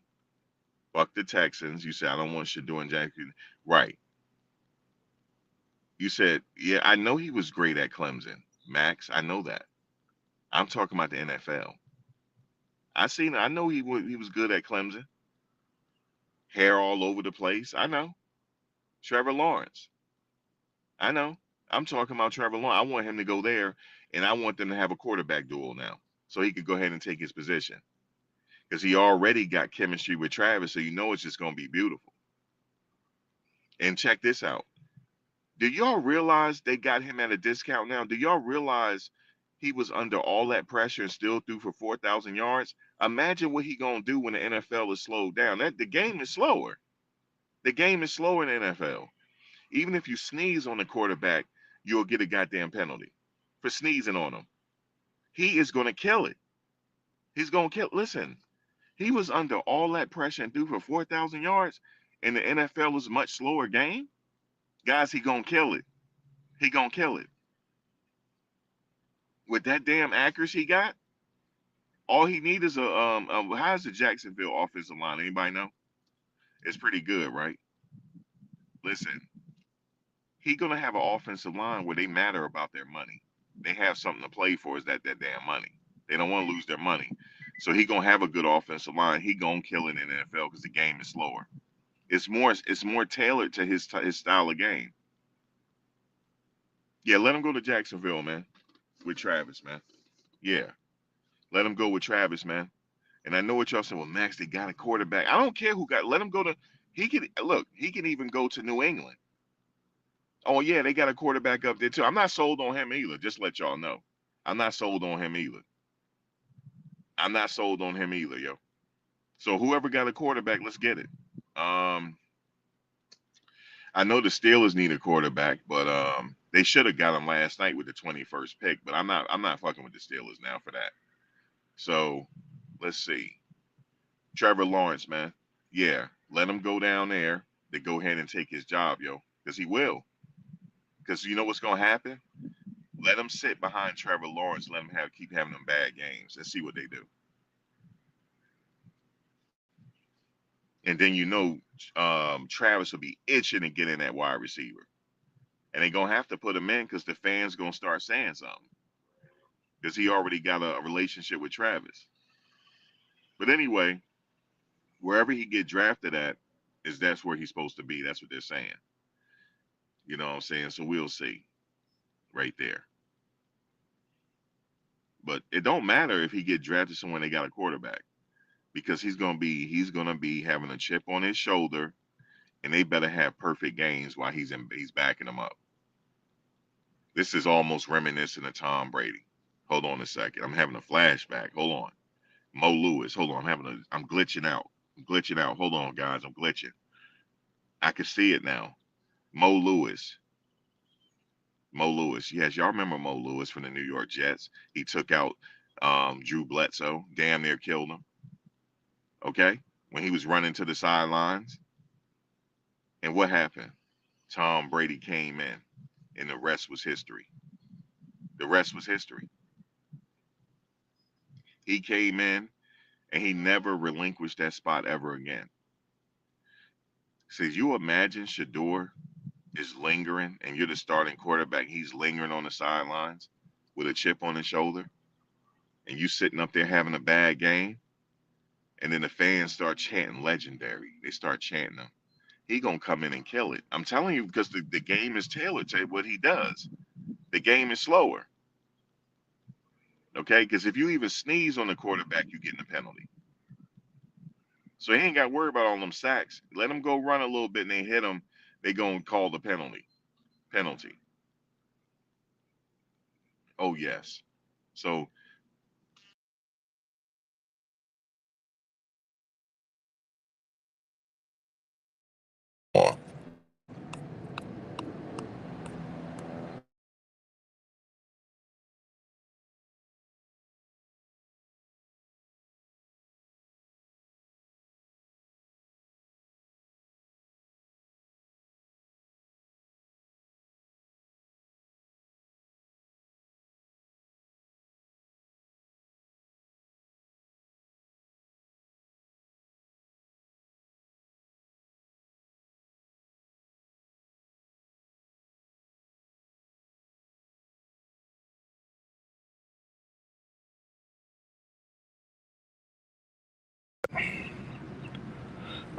Fuck the Texans. You said I don't want Shedeur and Jackson. Right. You said, yeah, I know he was great at Clemson. Max, I know that. I'm talking about the NFL. I know he was good at Clemson. Hair all over the place. I know. Trevor Lawrence. I know. I'm talking about Trevor Lawrence. I want him to go there, and I want them to have a quarterback duel now, so he could go ahead and take his position. Because he already got chemistry with Travis, so it's just going to be beautiful. And check this out. Do y'all realize they got him at a discount now? Do y'all realize he was under all that pressure and still threw for 4,000 yards? Imagine what he going to do when the NFL is slowed down. The game is slower. The game is slower in the NFL. Even if you sneeze on the quarterback, you'll get a goddamn penalty for sneezing on him. He is going to kill it. He's going to kill. Listen, he was under all that pressure and threw for 4,000 yards, and the NFL is a much slower game. Guys, he going to kill it. He going to kill it. With that damn accuracy he got, all he needs is how's the Jacksonville offensive line? Anybody know? It's pretty good, right? Listen, he gonna have an offensive line where they matter about their money. They have something to play for. Is that damn money? They don't want to lose their money, so he gonna have a good offensive line. He gonna kill it in the NFL because the game is slower. It's more tailored to his style of game. Yeah, let him go to Jacksonville, man, with Travis, man. Yeah, let him go with Travis, man. And I know what y'all saying. Well, Max, they got a quarterback. I don't care who got. Let him go to. He can look. He can even go to New England. Oh yeah, they got a quarterback up there too. I'm not sold on him either. Just let y'all know. I'm not sold on him either. I'm not sold on him either, yo. So whoever got a quarterback, let's get it. Um, I know the Steelers need a quarterback, but they should have got him last night with the 21st pick. But I'm not fucking with the Steelers now for that. So let's see. Trevor Lawrence, man. Yeah, let him go down there to go ahead and take his job, yo, because he will. Because you know what's gonna happen? Let him sit behind Trevor Lawrence. Let him keep having them bad games. Let's see what they do. And then Travis will be itching to get in that wide receiver, and they're gonna have to put him in because the fans gonna start saying something because he already got a relationship with Travis. But anyway, wherever he get drafted at, that's where he's supposed to be. That's what they're saying. You know what I'm saying? So we'll see right there. But it don't matter if he get drafted somewhere they got a quarterback because he's gonna be having a chip on his shoulder, and they better have perfect games while he's backing them up. This is almost reminiscent of Tom Brady. Hold on a second. I'm having a flashback. Hold on. Mo Lewis. Hold on. I'm glitching out. I'm glitching out. Hold on, guys. I'm glitching. I can see it now. Mo Lewis. Mo Lewis. Yes, y'all remember Mo Lewis from the New York Jets. He took out Drew Bledsoe, damn near killed him. Okay? When he was running to the sidelines. And what happened? Tom Brady came in, and the rest was history. The rest was history. He came in, and he never relinquished that spot ever again. Says, you imagine Shedeur is lingering, and you're the starting quarterback. He's lingering on the sidelines with a chip on his shoulder, and you sitting up there having a bad game, and then the fans start chanting legendary. They start chanting him. He gonna come in and kill it. I'm telling you, because the game is tailored to what he does. The game is slower. Okay, because if you even sneeze on the quarterback, you're getting a penalty. So he ain't got to worry about all them sacks. Let him go run a little bit and they hit him. They gonna call the penalty. Penalty. Oh yes. So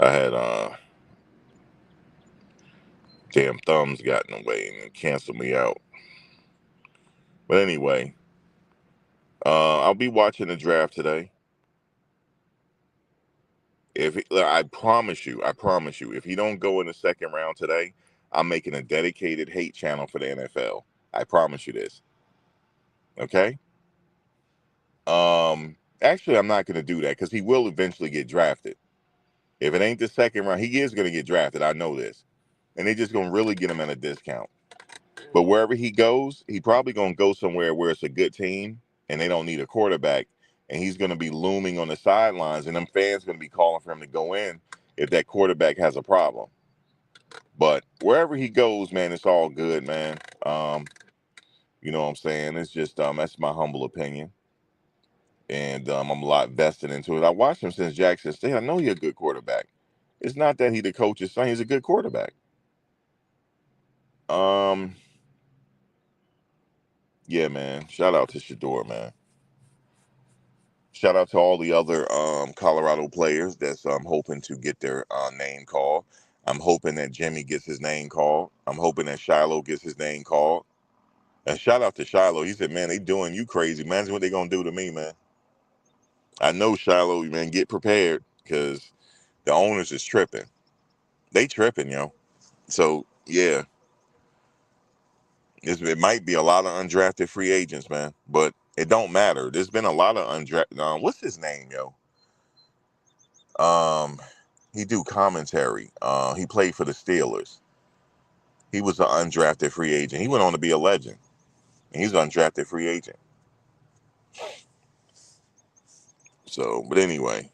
I had damn thumbs got in the way and canceled me out. But anyway, I'll be watching the draft today. I promise you, if he don't go in the second round today, I'm making a dedicated hate channel for the NFL. I promise you this. Okay? Actually, I'm not going to do that because he will eventually get drafted. If it ain't the second round, he is going to get drafted. I know this, and they're just going to really get him at a discount. But wherever he goes, he probably going to go somewhere where it's a good team and they don't need a quarterback, and he's going to be looming on the sidelines, and them fans going to be calling for him to go in if that quarterback has a problem. But wherever he goes, man, it's all good, man. You know what I'm saying? It's just that's my humble opinion. And I'm a lot vested into it. I watched him since Jackson State. I know he's a good quarterback. It's not that he the coach's son. He's a good quarterback. Um, yeah, man. Shout out to Shedeur, man. Shout out to all the other Colorado players that's hoping to get their name called. I'm hoping that Jimmy gets his name called. I'm hoping that Shiloh gets his name called. And shout out to Shiloh. He said, man, they doing you crazy. Imagine what they going to do to me, man. I know, Shiloh, man, get prepared because the owners is tripping. They tripping, yo. So yeah, it might be a lot of undrafted free agents, man. But it don't matter. There's been a lot of undrafted. What's his name, yo? Um, he do commentary. He played for the Steelers. He was an undrafted free agent. He went on to be a legend. And he's an undrafted free agent. So, but anyway,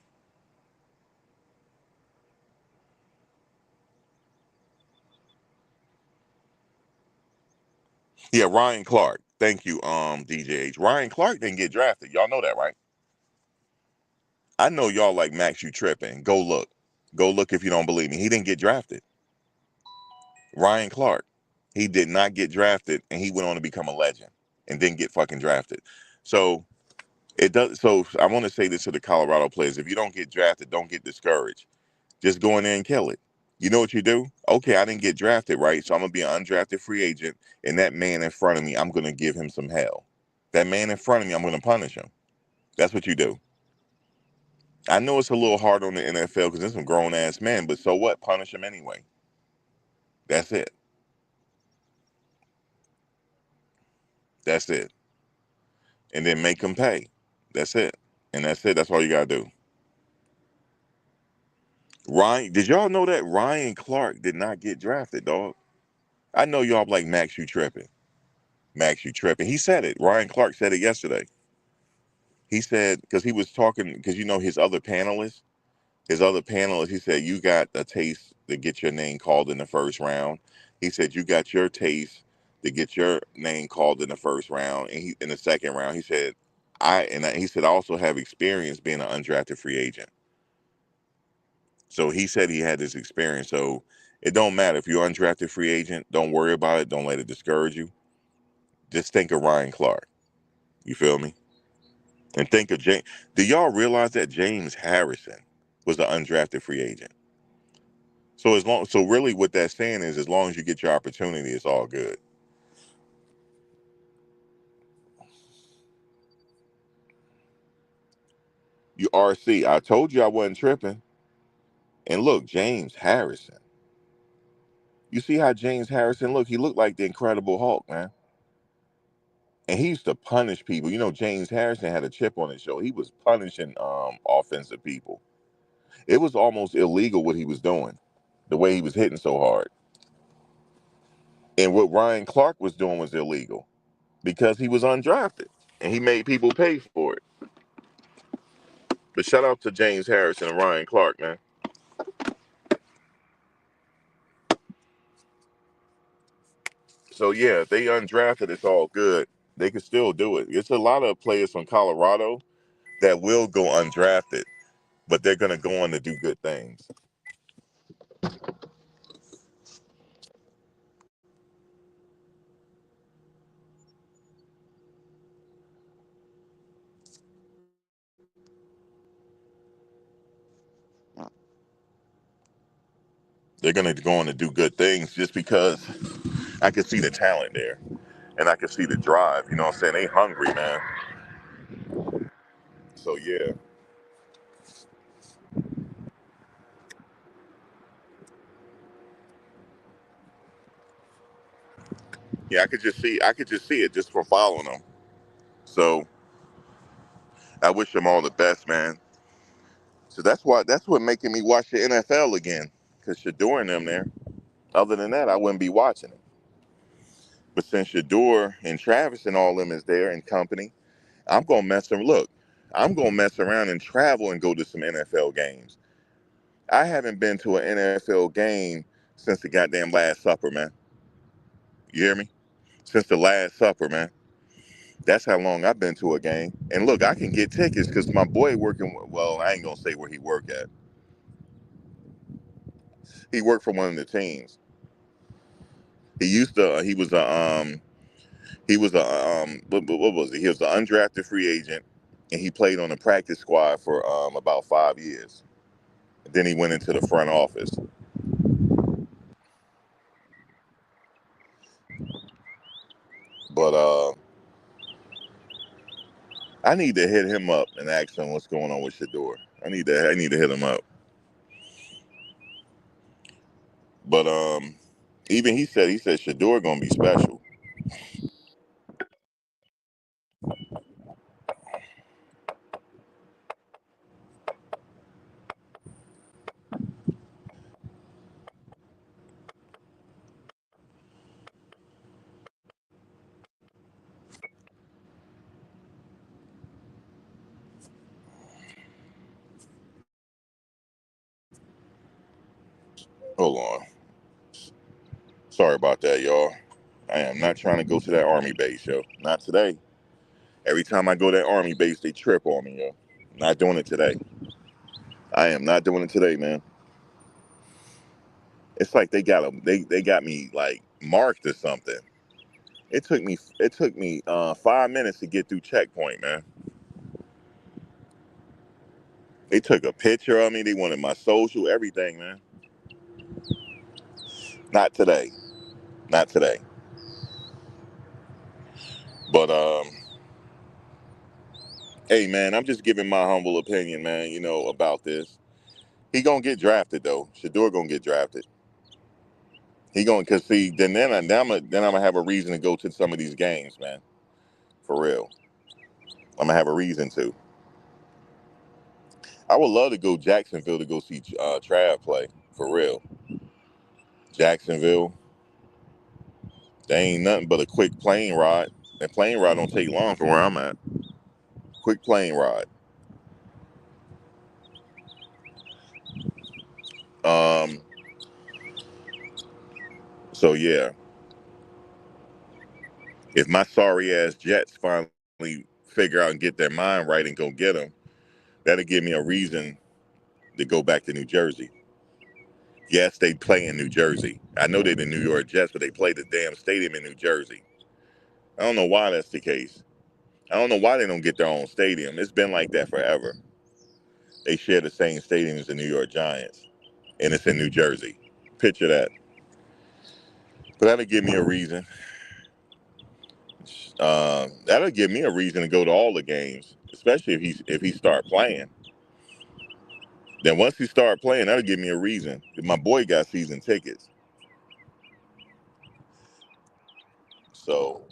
yeah, Ryan Clark. Thank you, DJH. Ryan Clark didn't get drafted. Y'all know that, right? I know y'all like Max, you tripping. Go look. Go look if you don't believe me. He didn't get drafted. Ryan Clark. He did not get drafted, and he went on to become a legend and didn't get fucking drafted. So it does. So I want to say this to the Colorado players: if you don't get drafted, don't get discouraged. Just go in there and kill it. You know what you do? Okay, I didn't get drafted, right? So I'm gonna be an undrafted free agent, and that man in front of me, I'm gonna give him some hell. That man in front of me, I'm gonna punish him. That's what you do. I know it's a little hard on the NFL because there's some grown ass men, but so what? Punish him anyway. That's it. That's it. And then make him pay. That's it. And that's it. That's all you gotta do. Ryan, did y'all know that Ryan Clark did not get drafted, dog? I know y'all like Max, you tripping. Max, you tripping. He said it. Ryan Clark said it yesterday. He said, because he was talking, because you know his other panelists, he said, you got a taste to get your name called in the first round. He said, you got your taste to get your name called in the first round. And in the second round, he said, he said, I also have experience being an undrafted free agent. So he said he had this experience. So it don't matter if you're an undrafted free agent, don't worry about it. Don't let it discourage you. Just think of Ryan Clark. You feel me? And think of James. Do y'all realize that James Harrison was an undrafted free agent? So really, what that's saying is, as long as you get your opportunity, it's all good. You RC, I told you I wasn't tripping. And look, James Harrison. You see how James Harrison look? He looked like the Incredible Hulk, man. And he used to punish people. You know, James Harrison had a chip on his shoulder. He was punishing offensive people. It was almost illegal what he was doing, the way he was hitting so hard. And what Ryan Clark was doing was illegal because he was undrafted and he made people pay for it. But shout out to James Harrison and Ryan Clark, man. So yeah, if they undrafted, it's all good. They can still do it. It's a lot of players from Colorado that will go undrafted, but they're gonna go on to do good things. They're gonna go on to do good things just because I can see the talent there and I can see the drive. You know what I'm saying? They hungry, man. So yeah, yeah, I could just see it just from following them. So I wish them all the best, man. So that's what making me watch the NFL again, because Shedeur and them there. Other than that, I wouldn't be watching it. But since Shedeur and Travis and all them is there and company, I'm gonna mess them. Look, I'm gonna mess around and travel and go to some NFL games. I haven't been to an NFL game since the goddamn Last Supper, man. You hear me? Since the Last Supper, man. That's how long I've been to a game. And look, I can get tickets because my boy working. Well, I ain't gonna say where he work at. He worked for one of the teams. He used to. He was a. He was a. What was he? He was an undrafted free agent, and he played on the practice squad for about 5 years. Then he went into the front office. But I need to hit him up and ask him what's going on with Shedeur. I need to hit him up. But even he said Shedeur gonna be special. Hold on. Sorry about that, y'all. I am not trying to go to that army base, yo. Not today. Every time I go to that army base, they trip on me, yo. Not doing it today. I am not doing it today, man. It's like they got me like marked or something. It took me 5 minutes to get through checkpoint, man. They took a picture of me. They wanted my social, everything, man. Not today. Not today. But hey, man, I'm just giving my humble opinion, man. About this. He gonna get drafted though. Shedeur gonna get drafted. He gonna cause see then I'm gonna have a reason to go to some of these games, man. For real. I'm gonna have a reason to. I would love to go Jacksonville to go see Trav play. For real. Jacksonville. They ain't nothing but a quick plane ride. That plane ride don't take long from where I'm at. Quick plane ride. Um. So yeah, if my sorry ass Jets finally figure out and get their mind right and go get him, that'll give me a reason to go back to New Jersey. Yes, they play in New Jersey. I know they're the New York Jets, but they play the damn stadium in New Jersey. I don't know why that's the case. I don't know why they don't get their own stadium. It's been like that forever. They share the same stadium as the New York Giants, and it's in New Jersey. Picture that. But that'll give me a reason. That'll give me a reason to go to all the games, especially if he start playing. Then once he start playing, that'll give me a reason. My boy got season tickets, so.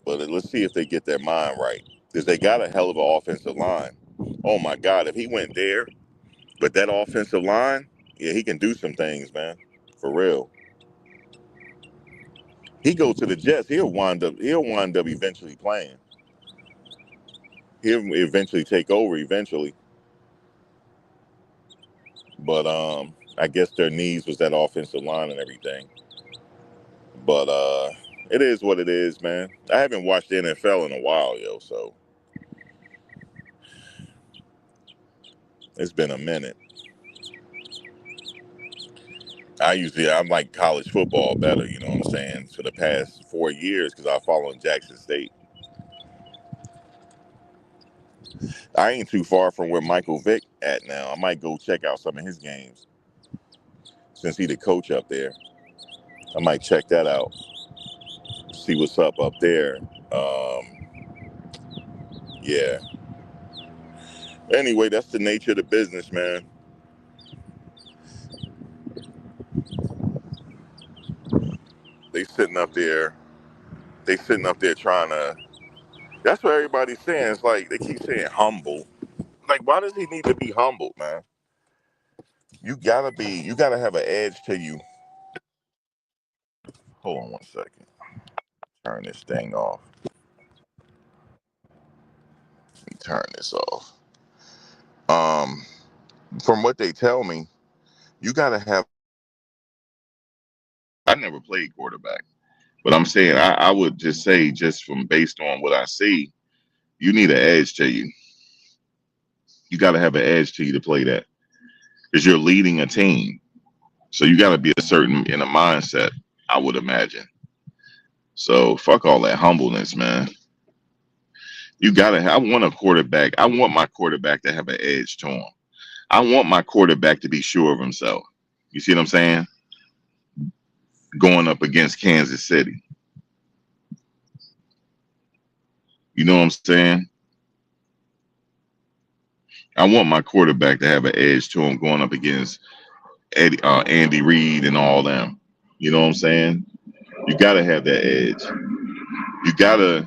But let's see if they get their mind right, because they got a hell of an offensive line. Oh my God, if he went there, but that offensive line, yeah, he can do some things, man. For real. He go to the Jets, he'll wind up eventually playing. He'll eventually take over eventually. But I guess their needs was that offensive line and everything. But it is what it is, man. I haven't watched the NFL in a while, yo, so it's been a minute. I'm like college football better, you know what I'm saying, for the past 4 years because I follow in Jackson State. I ain't too far from where Michael Vick at now. I might go check out some of his games since he the coach up there. I might check that out, see what's up there. Yeah. Anyway, that's the nature of the business, man. They sitting up there. They sitting up there trying to. That's what everybody's saying. It's like they keep saying humble. Like, why does he need to be humble, man? You gotta be. You gotta have an edge to you. Hold on one second. Turn this thing off. Let me turn this off. Um, from what they tell me, you gotta have. I never played quarterback, but I'm saying I would just say just from based on what I see, you need an edge to you. You got to have an edge to you to play that because you're leading a team. So you got to be a certain in a mindset, I would imagine. So fuck all that humbleness, man. You gotta. I want a quarterback. I want my quarterback to have an edge to him. I want my quarterback to be sure of himself. You see what I'm saying? Going up against Kansas City. You know what I'm saying? I want my quarterback to have an edge to him going up against Andy Reid and all them. You know what I'm saying? You gotta have that edge. You gotta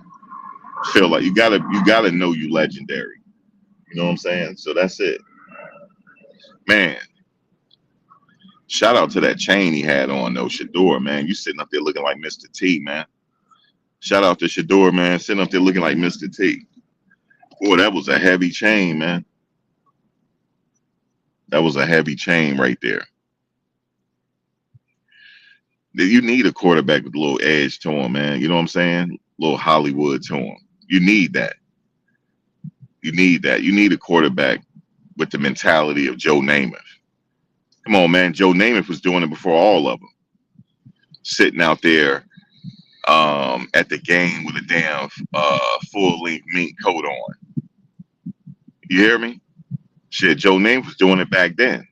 feel like you gotta know you legendary. You know what I'm saying? So that's it. Man, shout out to that chain he had on though, Shedeur, man. You sitting up there looking like Mr. T, man. Shout out to Shedeur, man. Sitting up there looking like Mr. T. Boy, that was a heavy chain, man. That was a heavy chain right there. You need a quarterback with a little edge to him, man. You know what I'm saying? A little Hollywood to him. You need that. You need that. You need a quarterback with the mentality of Joe Namath. Come on, man. Joe Namath was doing it before all of them. Sitting out there at the game with a damn full-length mink coat on. You hear me? Shit, Joe Namath was doing it back then.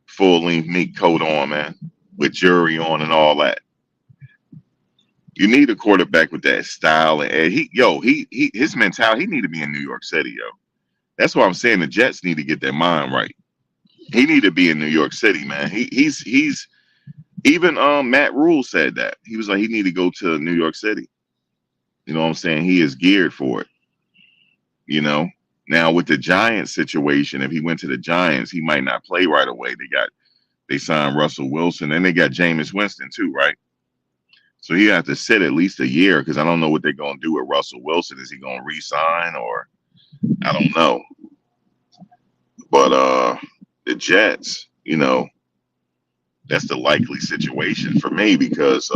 Full-length mink coat on, man, with jury on and all that. You need a quarterback with that style and his mentality. He need to be in New York City, yo. That's why I'm saying the Jets need to get their mind right. He need to be in New York City, man. He's even Matt Rule said that. He was like he need to go to New York City. You know what I'm saying? He is geared for it. You know. Now with the Giants situation, if he went to the Giants, he might not play right away. They signed Russell Wilson and they got Jameis Winston too, right? So he have to sit at least a year because I don't know what they're gonna do with Russell Wilson. Is he gonna re-sign or I don't know. But the Jets, you know, that's the likely situation for me because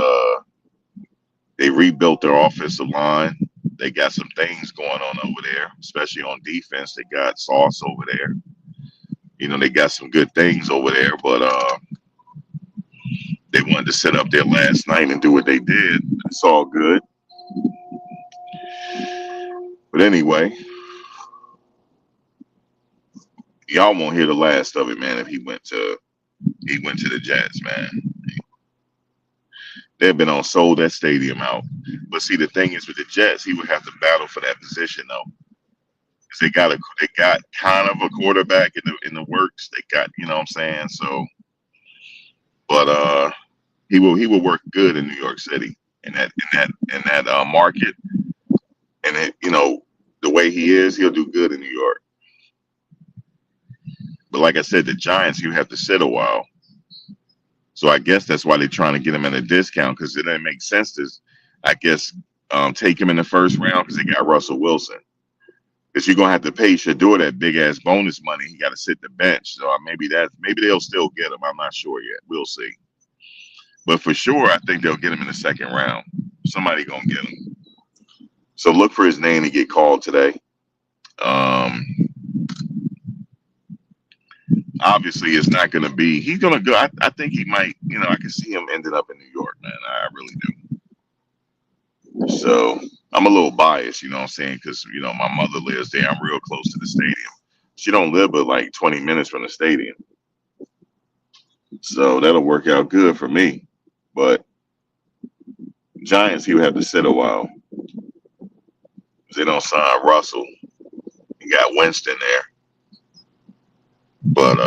they rebuilt their offensive line. They got some things going on over there, especially on defense. They got Sauce over there. You know, they got some good things over there, but they wanted to sit up there last night and do what they did. It's all good. But anyway, y'all won't hear the last of it, man, if he went to the Jets, man. They've been on sold that stadium out. But see, the thing is with the Jets, he would have to battle for that position though. Because they got kind of a quarterback in the works. They got, you know what I'm saying? So but he will work good in New York City in that market. And it, you know, the way he is, he'll do good in New York. But like I said, the Giants, you have to sit a while. So I guess that's why they're trying to get him at a discount because it doesn't make sense to, I guess, take him in the first round because they got Russell Wilson. Because you're gonna have to pay Shedeur that big ass bonus money. He got to sit the bench. So maybe they'll still get him. I'm not sure yet. We'll see. But for sure, I think they'll get him in the second round. Somebody gonna get him. So look for his name to get called today. Obviously, it's not going to be. He's going to go. I think he might. You know, I can see him ending up in New York, man. I really do. So I'm a little biased, you know what I'm saying? Because you know my mother lives there. I'm real close to the stadium. She don't live but like 20 minutes from the stadium, so that'll work out good for me. But Giants, he would have to sit a while. They don't sign Russell. You got Winston there. But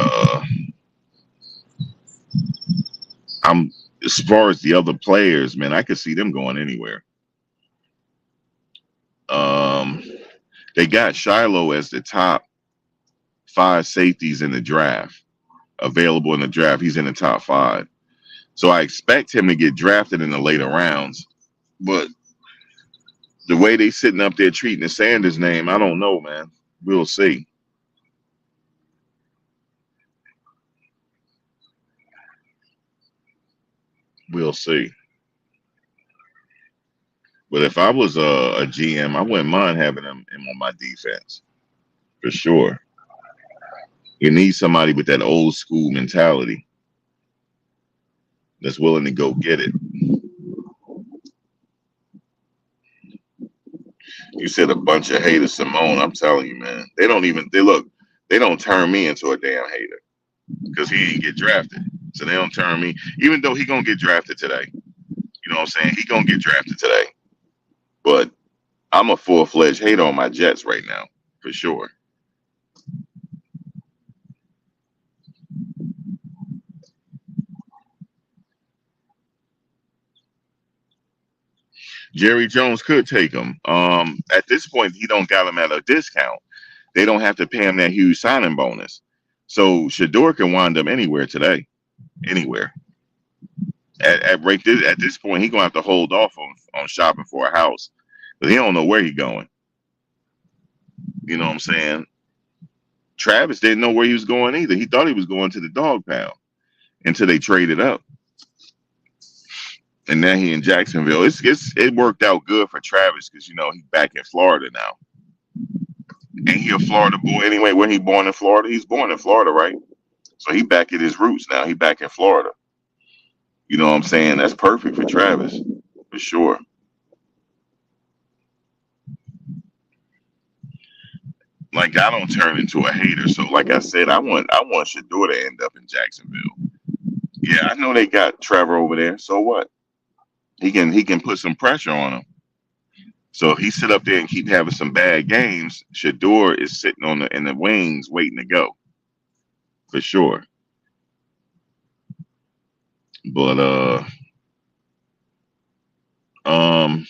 I'm as far as the other players, man, I could see them going anywhere. They got Shiloh as the top 5 safeties in the draft, available in the draft. He's in the top 5. So I expect him to get drafted in the later rounds. But the way they sitting up there treating the Sanders name, I don't know, man. We'll see. We'll see. But if I was a GM, I wouldn't mind having him on my defense for sure. You need somebody with that old school mentality that's willing to go get it. You said a bunch of haters, Simone. I'm telling you, man. They don't turn me into a damn hater because he didn't get drafted. So they don't turn me, even though he gonna get drafted today. You know what I'm saying? He gonna get drafted today. But I'm a full-fledged hater on my Jets right now, for sure. Jerry Jones could take him. At this point, he don't got him at a discount. They don't have to pay him that huge signing bonus. So Shedeur can wind up anywhere today, anywhere. At this point, he gonna have to hold off on shopping for a house, but he don't know where he going. You know what I'm saying? Travis didn't know where he was going either. He thought he was going to the dog pound until they traded up, and now he in Jacksonville. It worked out good for Travis because he's back in Florida now. Ain't he a Florida boy anyway? When he born in Florida, he's born in Florida, right? So he back at his roots now. He back in Florida. You know what I'm saying? That's perfect for Travis, for sure. Like I don't turn into a hater. So like I said, I want Shedeur to end up in Jacksonville. Yeah, I know they got Trevor over there. So what? He can put some pressure on him. So if he sit up there and keep having some bad games, Shedeur is sitting in the wings waiting to go for sure. But um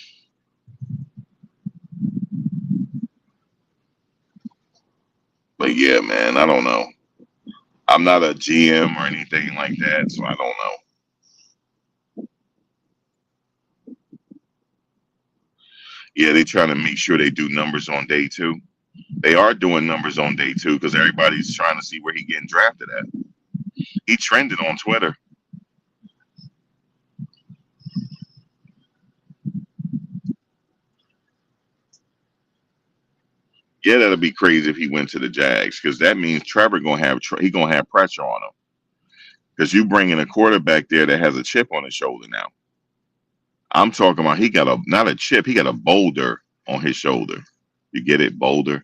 but yeah, man, I don't know. I'm not a GM or anything like that, so I don't know. Yeah, they trying to make sure they do numbers on day two. They are doing numbers on day two because everybody's trying to see where he getting drafted at. He trended on Twitter. Yeah, that'll be crazy if he went to the Jags because that means Trevor gonna have pressure on him because you bringing a quarterback there that has a chip on his shoulder now. I'm talking about he got a not a chip, he got a boulder on his shoulder. You get it, boulder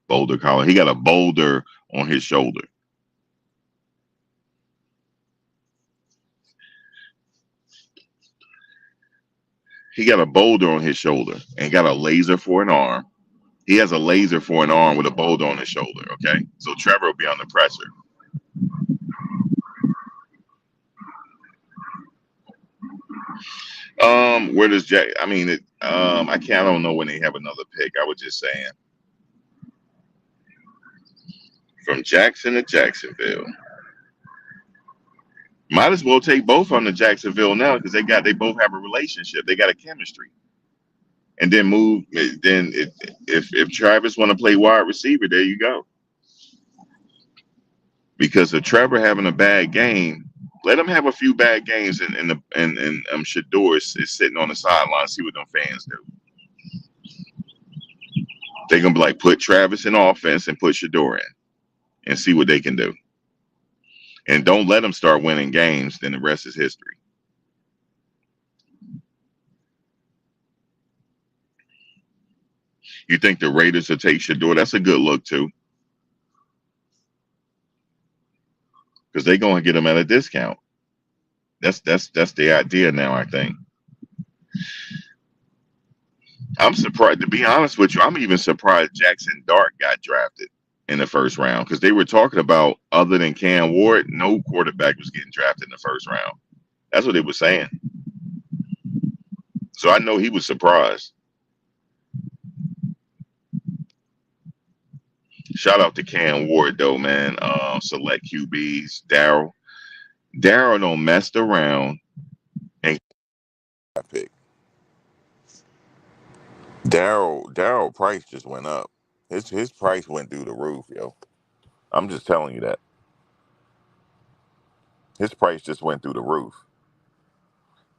collar. He got a boulder on his shoulder. He got a boulder on his shoulder and got a laser for an arm. He has a laser for an arm with a boulder on his shoulder. Okay, so Trevor will be under pressure. Where does Jack? I mean, I can't. I don't know when they have another pick. I was just saying from Jackson to Jacksonville. Might as well take both on to Jacksonville now because they both have a relationship. They got a chemistry, and then move. Then if Travis want to play wide receiver, there you go. Because of Trevor having a bad game, let him have a few bad games, and Shedeur is sitting on the sideline. See what them fans do. They're gonna be like, put Travis in offense and put Shedeur in, and see what they can do. And don't let them start winning games. Then the rest is history. You think the Raiders will take Shedeur? That's a good look too, because they're gonna get him at a discount. That's the idea now. I think. I'm surprised. To be honest with you, I'm even surprised Jackson Dart got drafted in the first round because they were talking about other than Cam Ward, no quarterback was getting drafted in the first round. That's what they were saying. So I know he was surprised. Shout out to Cam Ward though, man. Select QBs. Daryl don't messed around and pick. Daryl price just went up. His price went through the roof, yo. I'm just telling you that. His price just went through the roof.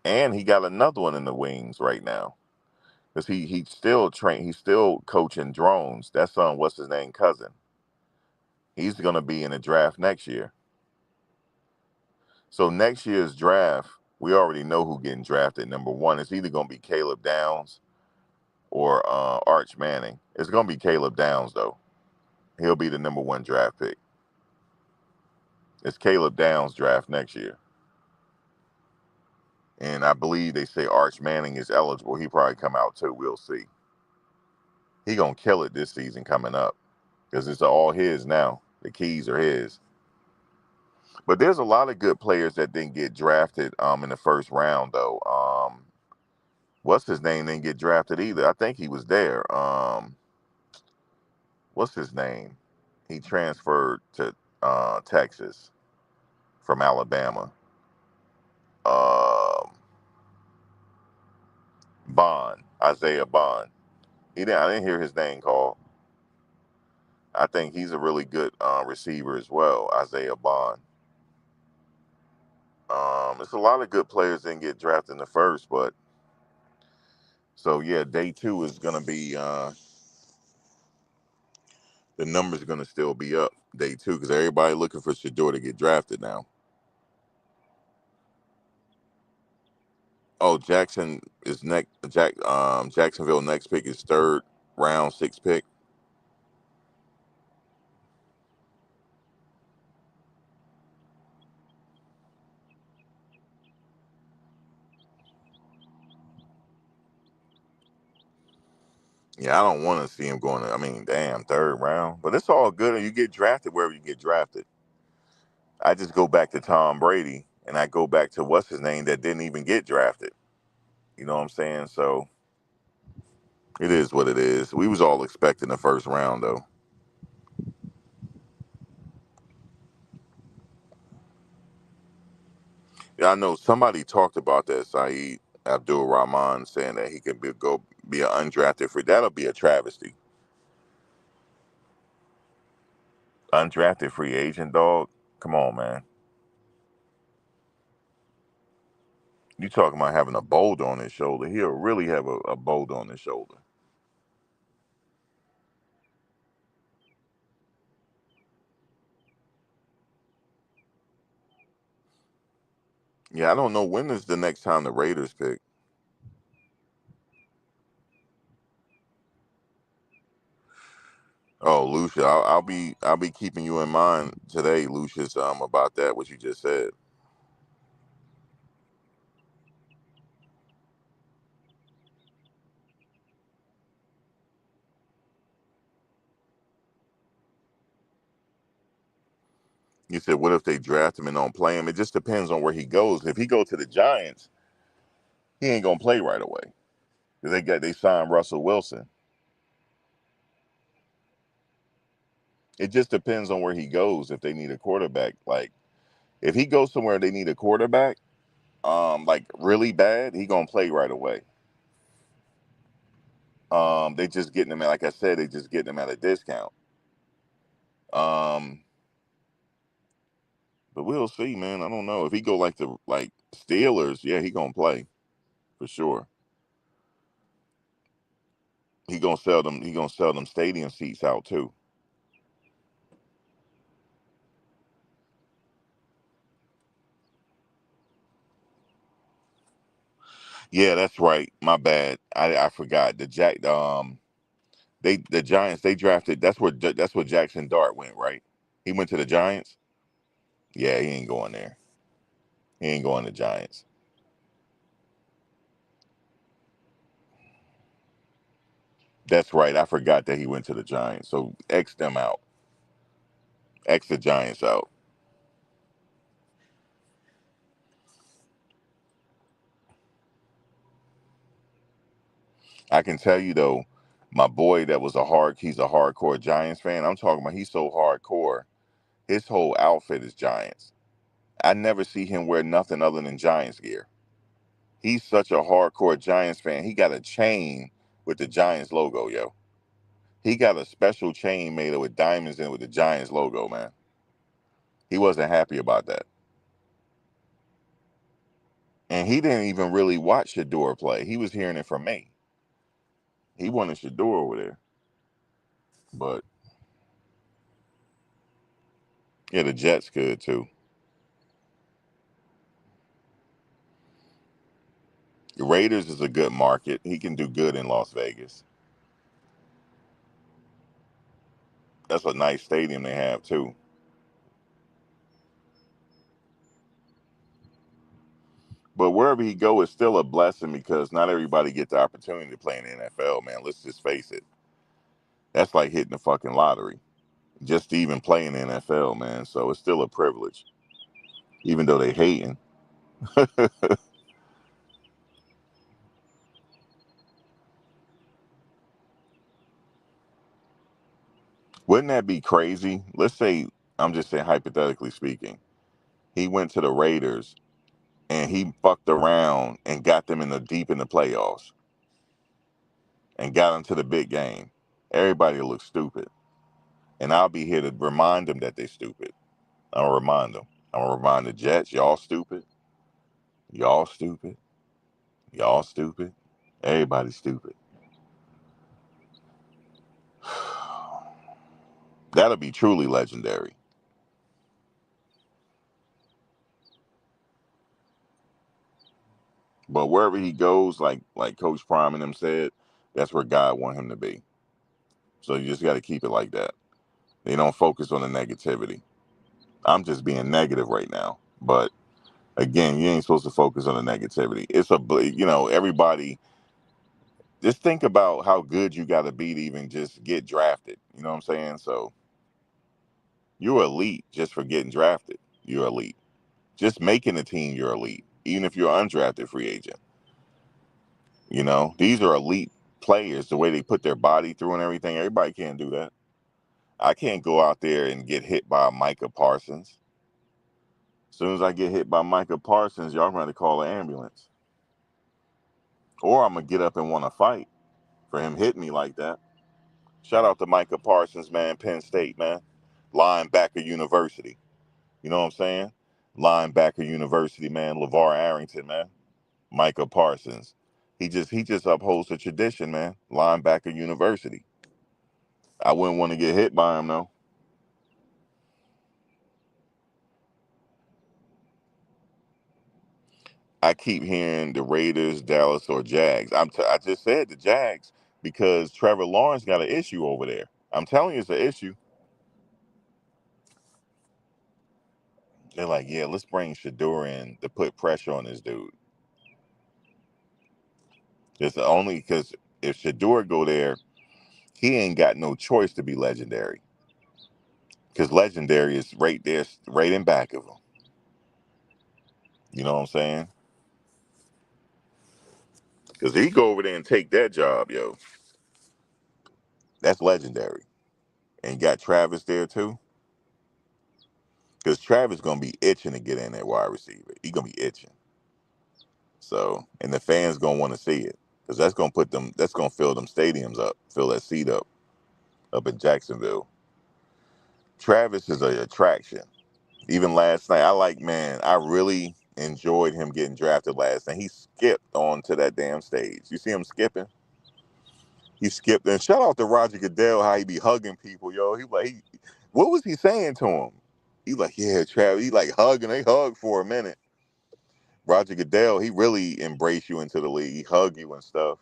And he got another one in the wings right now. Because he's still coaching drones. That's what's his name, cousin. He's gonna be in the draft next year. So next year's draft, we already know who getting drafted. Number one, it's either gonna be Caleb Downs or Arch Manning. It's gonna be Caleb Downs though. He'll be the number one draft pick. It's Caleb Downs draft next year. And I believe they say Arch Manning is eligible. He probably come out too. We'll see. He gonna kill it this season coming up because it's all his now. The keys are his. But there's a lot of good players that didn't get drafted in the first round though. What's his name didn't get drafted either. I think he was there. What's his name? He transferred to Texas from Alabama. Um, Bond, Isaiah Bond. I didn't hear his name called. I think he's a really good receiver as well, Isaiah Bond. It's a lot of good players didn't get drafted in the first, but so yeah, day two is gonna be the numbers are gonna still be up day two because everybody looking for Shedeur to get drafted now. Oh, Jackson is next. Jacksonville next pick is third round, sixth pick. Yeah, I don't want to see him going. I mean, damn, third round. But it's all good. You get drafted wherever you get drafted. I just go back to Tom Brady, and I go back to what's his name that didn't even get drafted. You know what I'm saying? So it is what it is. We was all expecting the first round, though. Yeah, I know somebody talked about that, Saeed Abdul Rahman, saying that he could be an undrafted free. That'll be a travesty. Undrafted free agent, dog. Come on, man. You talking about having a boulder on his shoulder? He'll really have a boulder on his shoulder. Yeah, I don't know when is the next time the Raiders pick. Oh, Lucia, I'll be keeping you in mind today, Lucius, about that what you just said. You said, what if they draft him and don't play him? It just depends on where he goes. If he go to the Giants, he ain't gonna play right away. 'Cause they signed Russell Wilson. It just depends on where he goes. If they need a quarterback, like if he goes somewhere they need a quarterback, like really bad, he gonna play right away. They just getting him at, like I said, they just getting him at a discount. Um, but we'll see, man. I don't know if he go like the Steelers. Yeah, he gonna play for sure. He gonna sell them. He gonna sell them stadium seats out too. Yeah, that's right. My bad. I forgot the Giants they drafted. That's where Jackson Dart went, right? He went to the Giants. Yeah, he ain't going there. He ain't going to Giants. That's right. I forgot that he went to the Giants. So X them out. X the Giants out. I can tell you though, my boy that was he's a hardcore Giants fan. I'm talking about he's so hardcore. His whole outfit is Giants. I never see him wear nothing other than Giants gear. He's such a hardcore Giants fan. He got a chain with the Giants logo, yo. He got a special chain made with diamonds in it with the Giants logo, man. He wasn't happy about that. And he didn't even really watch Shedeur play. He was hearing it from me. He wanted Shedeur over there. But yeah, the Jets could too. The Raiders is a good market. He can do good in Las Vegas. That's a nice stadium they have too. But wherever he go is still a blessing because not everybody get the opportunity to play in the NFL, man. Let's just face it. That's like hitting the fucking lottery. Just to even play in the NFL, man. So it's still a privilege, even though they hating. Wouldn't that be crazy? Let's say, I'm just saying hypothetically speaking, he went to the Raiders and he fucked around and got them in the deep in the playoffs and got them to the big game. Everybody will look stupid. And I'll be here to remind them that they're stupid. I'll remind them. I'm gonna remind the Jets, y'all stupid. Y'all stupid. Y'all stupid. Everybody's stupid. That'll be truly legendary. But wherever he goes, like Coach Prime and them said, that's where God want him to be. So you just got to keep it like that. They don't focus on the negativity. I'm just being negative right now. But again, you ain't supposed to focus on the negativity. It's everybody, just think about how good you got to be to even just get drafted. You know what I'm saying? So you're elite just for getting drafted. You're elite. Just making the team, you're elite. Even if you're an undrafted free agent. These are elite players, the way they put their body through and everything. Everybody can't do that. I can't go out there and get hit by Micah Parsons. As soon as I get hit by Micah Parsons, y'all going to call an ambulance. Or I'm going to get up and want to fight for him hitting me like that. Shout out to Micah Parsons, man, Penn State, man. Linebacker University. You know what I'm saying? Linebacker University, man. LeVar Arrington, man. Micah Parsons. He just upholds the tradition, man. Linebacker University. I wouldn't want to get hit by him, though. I keep hearing the Raiders, Dallas, or Jags. I just said the Jags because Trevor Lawrence got an issue over there. I'm telling you, it's an issue. They're like, yeah, let's bring Shedeur in to put pressure on this dude. It's only because if Shedeur go there, he ain't got no choice to be legendary. Because legendary is right there, right in back of him. You know what I'm saying? Because he go over there and take that job, yo. That's legendary. And you got Travis there too. Because Travis gonna be itching to get in that wide receiver. He gonna be itching. So, and the fans gonna want to see it. Because that's gonna fill them stadiums up, fill that seat up in Jacksonville. Travis is an attraction. Even last night, I really enjoyed him getting drafted last night. He skipped onto that damn stage. You see him skipping? He skipped. And shout out to Roger Goodell, how he be hugging people, yo. What was he saying to him? He like, yeah, Travis. He like hugging. They hugged for a minute. Roger Goodell, he really embraced you into the league. He hugged you and stuff.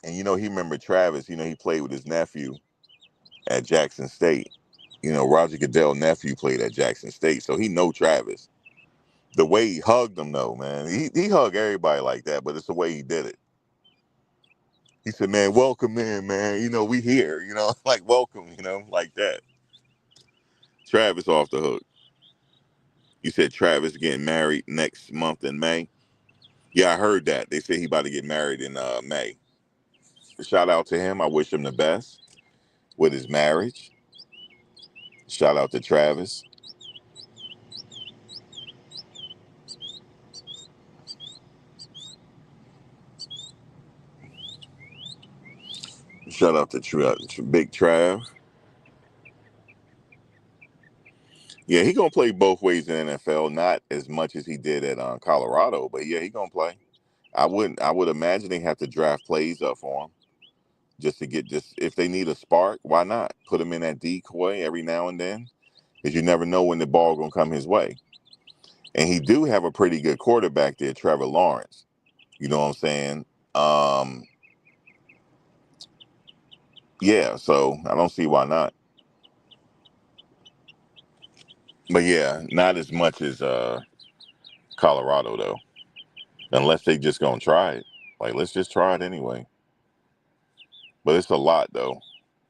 And he remembered Travis. He played with his nephew at Jackson State. Roger Goodell's nephew played at Jackson State, so he know Travis. The way he hugged him, though, man, he hugged everybody like that, but it's the way he did it. He said, "Man, welcome in, man. We here. Like welcome. Like that." Travis off the hook. You said Travis getting married next month in May. Yeah, I heard that. They said he about to get married in May. Shout out to him. I wish him the best with his marriage. Shout out to Travis. Shout out to Big Trav. Yeah, he gonna play both ways in the NFL. Not as much as he did at Colorado, but yeah, he gonna play. I would imagine they have to draft plays up for him just to get just if they need a spark. Why not put him in that decoy every now and then? Because you never know when the ball gonna come his way. And he do have a pretty good quarterback there, Trevor Lawrence. You know what I'm saying? Um, yeah, so I don't see why not. But yeah, not as much as Colorado though. Unless they just gonna try it. Like let's just try it anyway. But it's a lot though.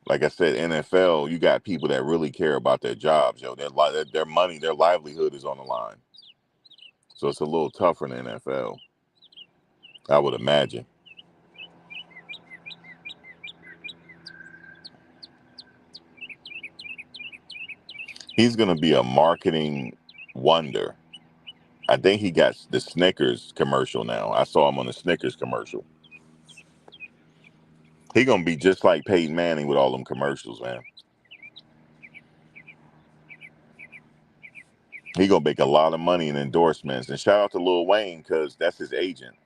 Like I said, NFL, you got people that really care about their jobs, yo. Their money, their livelihood is on the line. So it's a little tougher in the NFL, I would imagine. He's gonna be a marketing wonder. I think he got the Snickers commercial now. I saw him on the Snickers commercial. He gonna be just like Peyton Manning with all them commercials, man. He gonna make a lot of money in endorsements. And shout out to Lil Wayne, because that's his agent.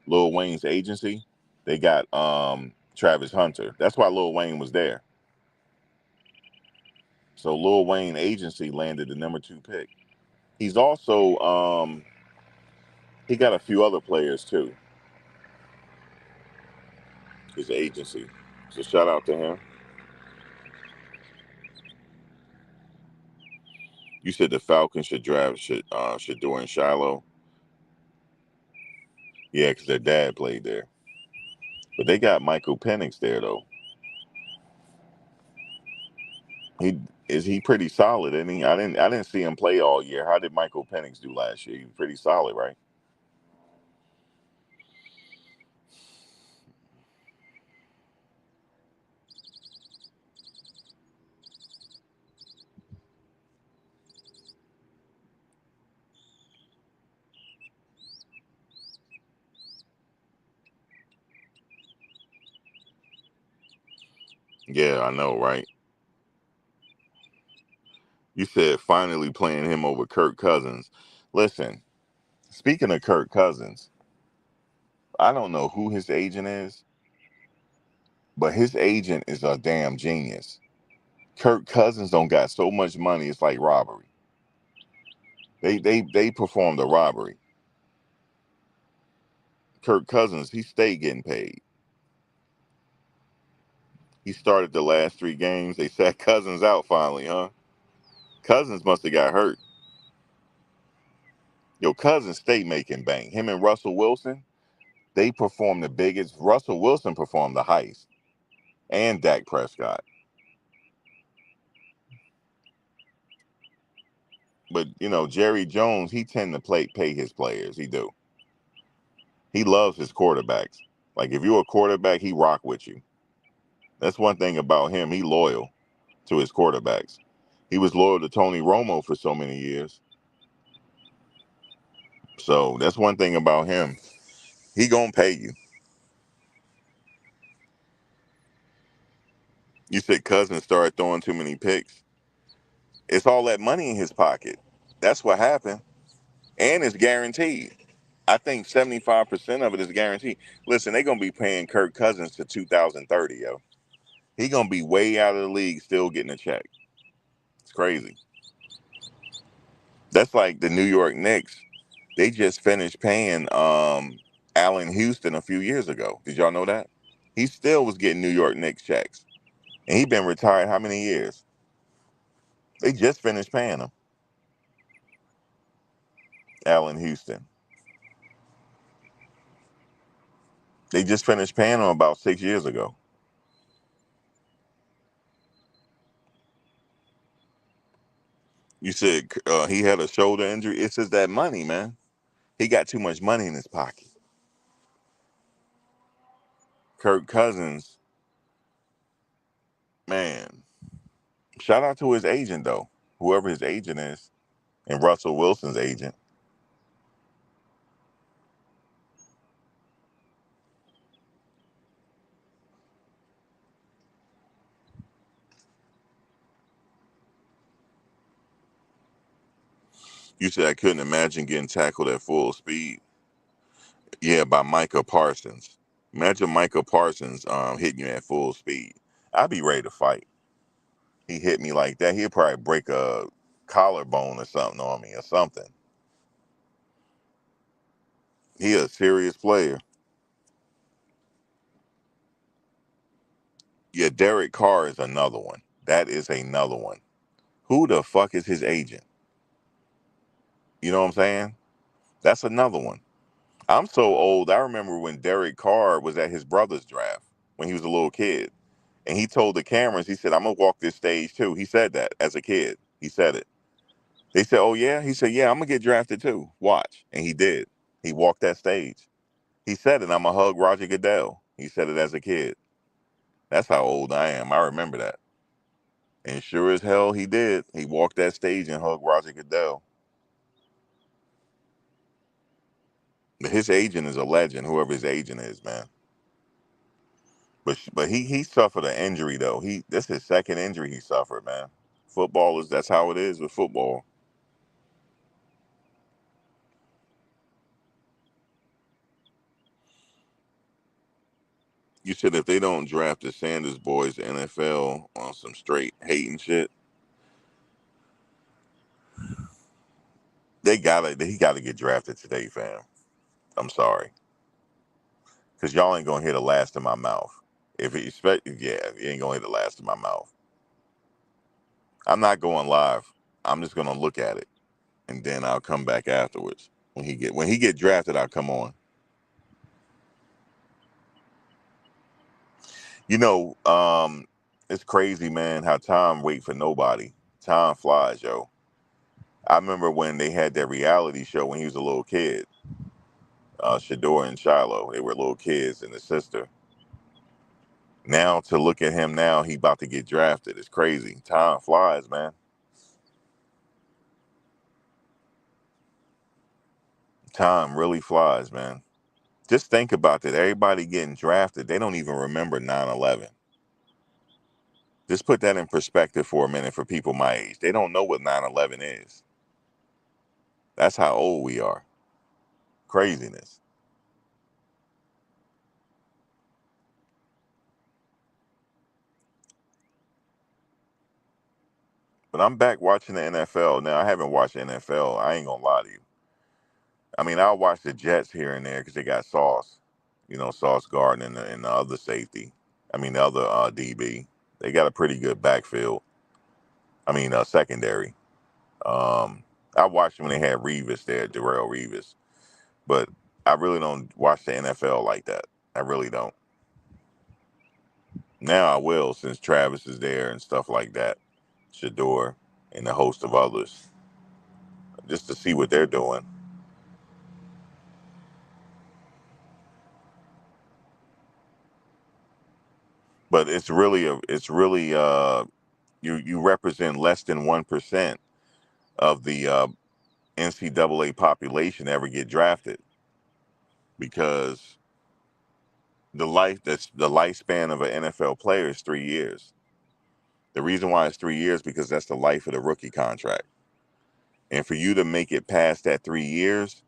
Lil Wayne's agency, they got Travis Hunter. That's why Lil Wayne was there. So Lil Wayne agency landed the #2 pick. He's also he got a few other players too. His agency. So shout out to him. You said the Falcons should draft Shedeur and Shiloh. Yeah, because their dad played there. But they got Michael Penix there though. He pretty solid, isn't he? I didn't see him play all year. How did Michael Penix do last year? He was pretty solid, right? Yeah, I know, right? You said finally playing him over Kirk Cousins. Listen, speaking of Kirk Cousins, I don't know who his agent is, but his agent is a damn genius. Kirk Cousins don't got so much money, it's like robbery. They performed a robbery. Kirk Cousins, he stayed getting paid. He started the last 3 games. They sat Cousins out finally, huh? Cousins must have got hurt. Yo, Cousins stayed making bank. Him and Russell Wilson, they performed the biggest. Russell Wilson performed the highest. And Dak Prescott. But, Jerry Jones, he tend to pay his players. He do. He loves his quarterbacks. Like, if you're a quarterback, he rock with you. That's one thing about him. He loyal to his quarterbacks. He was loyal to Tony Romo for so many years. So that's one thing about him. He gonna pay you. You said Cousins started throwing too many picks. It's all that money in his pocket. That's what happened. And it's guaranteed. I think 75% of it is guaranteed. Listen, they're gonna be paying Kirk Cousins to 2030, yo. He gonna be way out of the league, still getting a check. It's crazy. That's like the New York Knicks. They just finished paying Allen Houston a few years ago. Did y'all know that? He still was getting New York Knicks checks. And he been retired how many years? They just finished paying him. Allen Houston. They just finished paying him about 6 years ago. You said he had a shoulder injury. It's just that money, man. He got too much money in his pocket. Kirk Cousins, man. Shout out to his agent, though. Whoever his agent is. And Russell Wilson's agent. You said I couldn't imagine getting tackled at full speed. Yeah, by Micah Parsons. Imagine Micah Parsons hitting you at full speed. I'd be ready to fight. He hit me like that, he'd probably break a collarbone or something on me or something. He a serious player. Yeah, Derek Carr is another one. That is another one. Who the fuck is his agent? You know what I'm saying? That's another one. I'm so old. I remember when Derek Carr was at his brother's draft. when he was a little kid. And he told the cameras, he said, I'm going to walk this stage too. He said that as a kid. He said it. They said, oh, yeah? He said, yeah, I'm going to get drafted too. Watch. And he did. He walked that stage. He said it, I'm going to hug Roger Goodell. He said it as a kid. That's how old I am. I remember that. And sure as hell he did. He walked that stage and hugged Roger Goodell. His agent is a legend, whoever his agent is, man. But he suffered an injury though. This is his second injury he suffered, man. Footballers, that's how it is with football. You said if they don't draft the Sanders boys, the NFL on some straight hating shit, he gotta get drafted today, fam. I'm sorry. Cause y'all ain't gonna hear the last of my mouth. If you expect, yeah, you ain't gonna hear the last of my mouth. I'm not going live. I'm just gonna look at it, and then I'll come back afterwards. When he get drafted, I'll come on. You know, it's crazy, man, how time wait for nobody. Time flies, yo. I remember when they had that reality show when he was a little kid. Shedeur and Shiloh, they were little kids and his sister. Now to look at him now, he about to get drafted. It's crazy. Time flies, man. Time really flies, man. Just think about that. Everybody getting drafted, they don't even remember 9/11. Just put that in perspective for a minute for people my age. They don't know what 9/11 is. That's how old we are. Craziness. But I'm back watching the NFL. Now, I haven't watched the NFL. I ain't going to lie to you. I mean, I'll watch the Jets here and there because they got Sauce. Sauce Gardner and the other safety. I mean, the other DB. They got a pretty good backfield. I mean, secondary. I watched when they had Revis there, Darrell Revis. But I really don't watch the NFL like that. I really don't. Now I will since Travis is there and stuff like that. Shedeur and a host of others. Just to see what they're doing. But you represent less than 1% of the NCAA population ever get drafted because the lifespan of an NFL player is 3 years. The reason why it's 3 years because that's the life of the rookie contract. And for you to make it past that 3 years,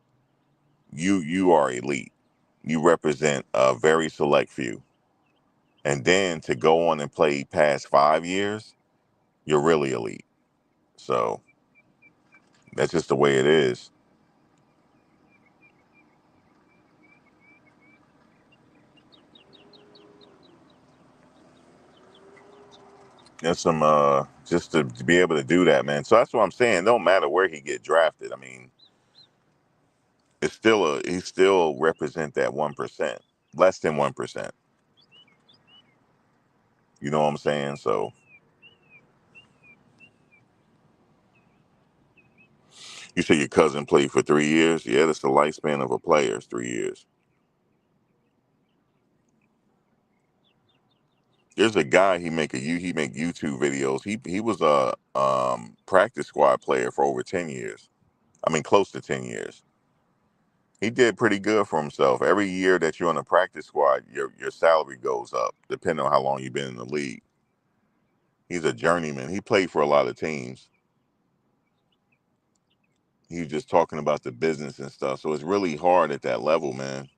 you are elite. You represent a very select few. And then to go on and play past 5 years, you're really elite. So that's just the way it is. And some just to be able to do that, man. So that's what I'm saying. Don't matter where he get drafted. I mean, he still represent that 1%, less than 1%. You know what I'm saying? So you say your cousin played for 3 years. Yeah, that's the lifespan of a player is 3 years. There's a guy he make YouTube videos. He was a practice squad player for over 10 years. I mean, close to 10 years. He did pretty good for himself. Every year that you're on the practice squad, your salary goes up, depending on how long you've been in the league. He's a journeyman. He played for a lot of teams. He was just talking about the business and stuff. So it's really hard at that level, man.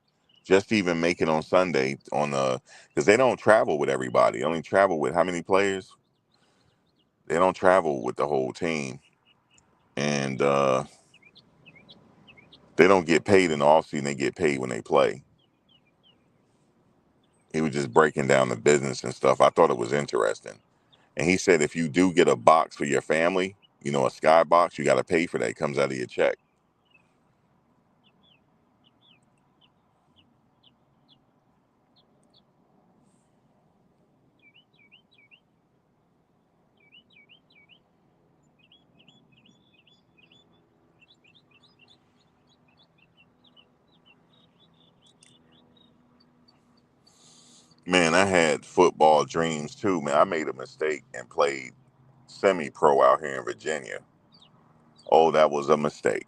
Just to even make it on Sunday because they don't travel with everybody. They only travel with how many players? They don't travel with the whole team. And they don't get paid in the offseason. They get paid when they play. He was just breaking down the business and stuff. I thought it was interesting. And he said if you do get a box for your family, a sky box, you got to pay for that. It comes out of your check. Man, I had football dreams too, man. I made a mistake and played semi-pro out here in Virginia. Oh, that was a mistake.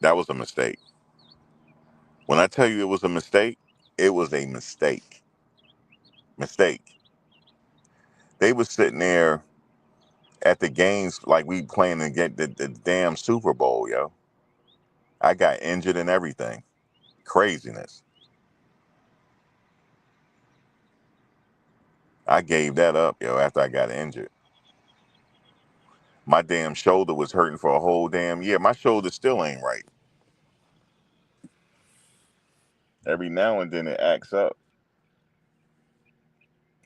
That was a mistake. When I tell you it was a mistake, it was a mistake. Mistake. They was sitting there at the games like we playing to get the damn Super Bowl, yo. I got injured and everything. Craziness. I gave that up, yo, after I got injured. My damn shoulder was hurting for a whole damn year. My shoulder still ain't right. Every now and then it acts up.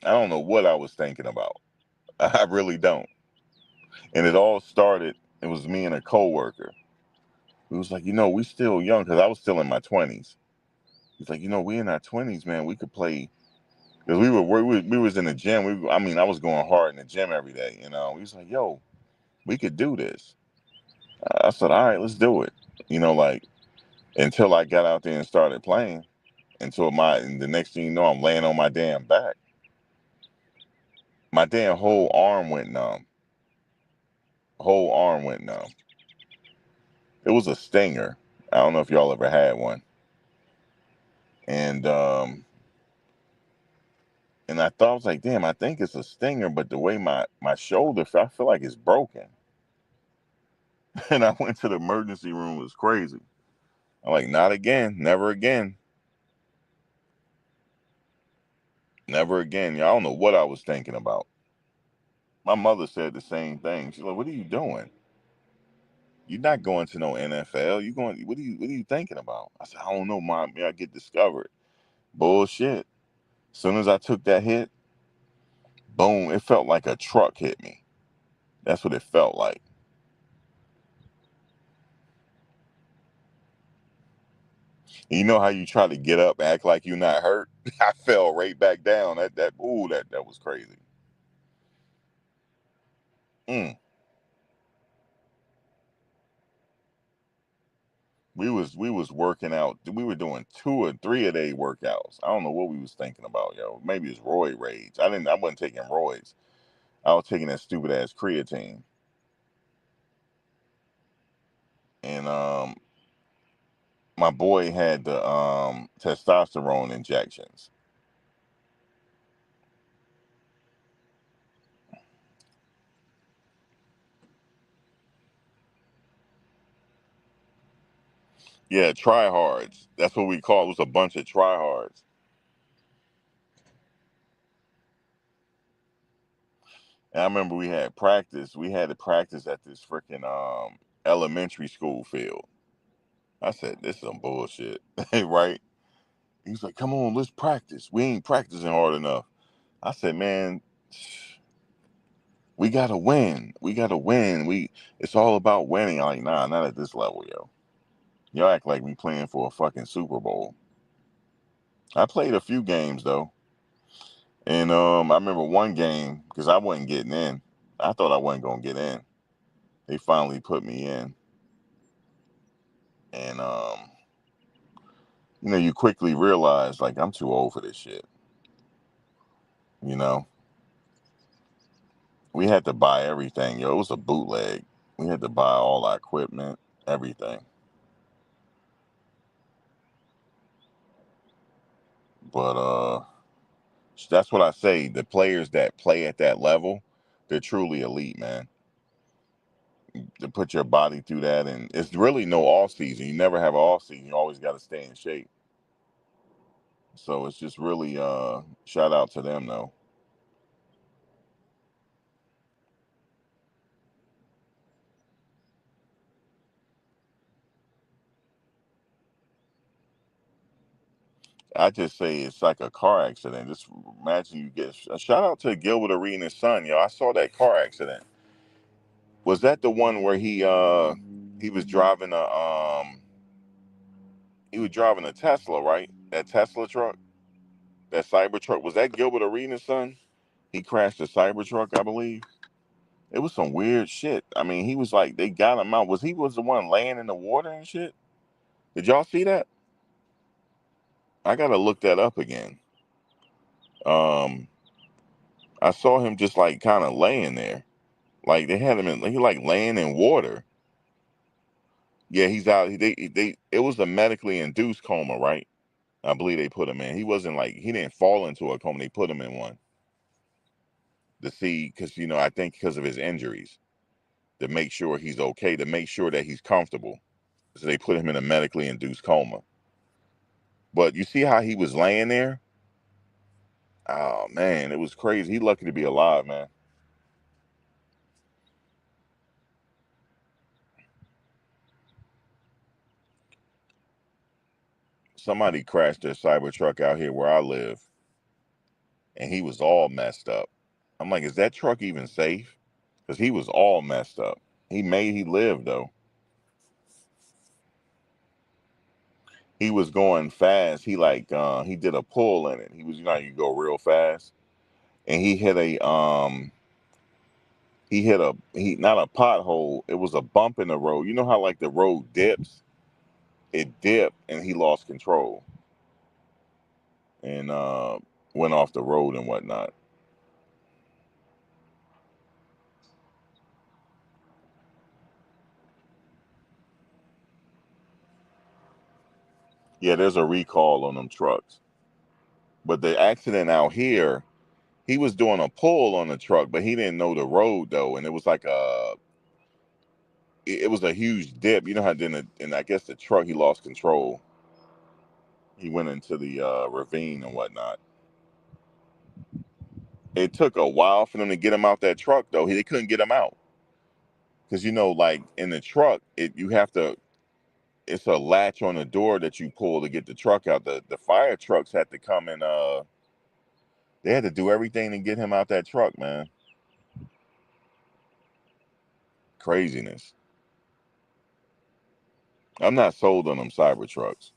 I don't know what I was thinking about. I really don't. And it all started, it was me and a coworker. We was like, we still young, because I was still in my 20s. He's like, we in our 20s, man. We could play. Because we was in the gym. I was going hard in the gym every day, We was like, yo, we could do this. I said, all right, let's do it. Like, until I got out there and started playing. And the next thing you know, I'm laying on my damn back. My damn whole arm went numb. Whole arm went numb. It was a stinger. I don't know if y'all ever had one. And I thought, I was like, damn, I think it's a stinger, but the way my shoulder, I feel like it's broken. And I went to the emergency room. It was crazy. I'm like, not again. Never again. Never again. Y'all don't know what I was thinking about. My mother said the same thing. She's like, what are you doing? You're not going to no NFL. What are you thinking about? I said, I don't know, Mom. I get discovered. Bullshit. As soon as I took that hit, boom, it felt like a truck hit me. That's what it felt like. You know how you try to get up, act like you're not hurt? I fell right back down. That was crazy. We was working out. We were doing 2 or 3 a day workouts. I don't know what we was thinking about, yo. Maybe it's roid rage. I wasn't taking roids. I was taking that stupid ass creatine. And my boy had the testosterone injections. Yeah, tryhards. That's what we call it. It was a bunch of tryhards. And I remember we had practice. We had to practice at this freaking elementary school field. I said, this is some bullshit. Right? He was like, come on, let's practice. We ain't practicing hard enough. I said, man, we gotta win. We gotta win. It's all about winning. I'm like, nah, not at this level, yo. Y'all act like we playing for a fucking Super Bowl. I played a few games though. And I remember one game, because I wasn't getting in. I thought I wasn't gonna get in. They finally put me in. And you quickly realize, like, I'm too old for this shit. We had to buy everything, yo. It was a bootleg. We had to buy all our equipment, everything. But that's what I say. The players that play at that level, they're truly elite, man. To put your body through that, and it's really no off season. You never have an off season. You always got to stay in shape. So it's just really shout out to them though. I just say it's like a car accident. Just imagine you get a shout out to Gilbert Arenas' son, yo. I saw that car accident. Was that the one where he was driving a Tesla, right? That Tesla truck, that Cybertruck. Was that Gilbert Arenas' son? He crashed a Cybertruck, I believe. It was some weird shit. I mean, he was like, they got him out. Was the one laying in the water and shit? Did y'all see that? I gotta look that up again. Um, I saw him just like kind of laying there, like they had him in, he like laying in water. Yeah, he's out. They it was a medically induced coma, right? I believe they put him in. He wasn't like he didn't fall into a coma. They put him in one to see, because I think because of his injuries, to make sure he's okay, to make sure that he's comfortable. So they put him in a medically induced coma. But you see how he was laying there? Oh man, it was crazy. He lucky to be alive, man. Somebody crashed their cyber truck out here where I live, and he was all messed up. I'm like, is that truck even safe? Because he was all messed up. He lived though. He was going fast. He did a pull in it. He was, how you go real fast, and he not a pothole. It was a bump in the road. You know how like the road dips? It dipped, and he lost control and went off the road and whatnot. Yeah, there's a recall on them trucks. But the accident out here, he was doing a pull on the truck, but he didn't know the road though, and it was like it was a huge dip. You know how then, and I guess the truck, he lost control. He went into the ravine and whatnot. It took a while for them to get him out that truck though. They couldn't get him out because like in the truck, you have to. It's a latch on the door that you pull to get the truck out. The fire trucks had to come and they had to do everything to get him out that truck, man. Craziness. I'm not sold on them cyber trucks.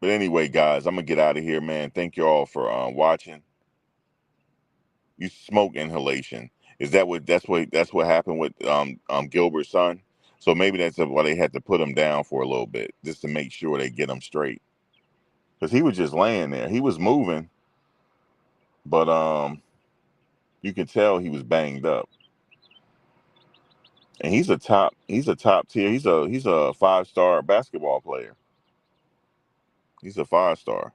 But anyway, guys, I'm gonna get out of here, man. Thank you all for watching. You smoke inhalation. Is that what happened with Gilbert's son? So maybe that's why they had to put him down for a little bit, just to make sure they get him straight. Because he was just laying there. He was moving, but you could tell he was banged up. And he's a top tier. He's a 5-star basketball player. He's a 5-star.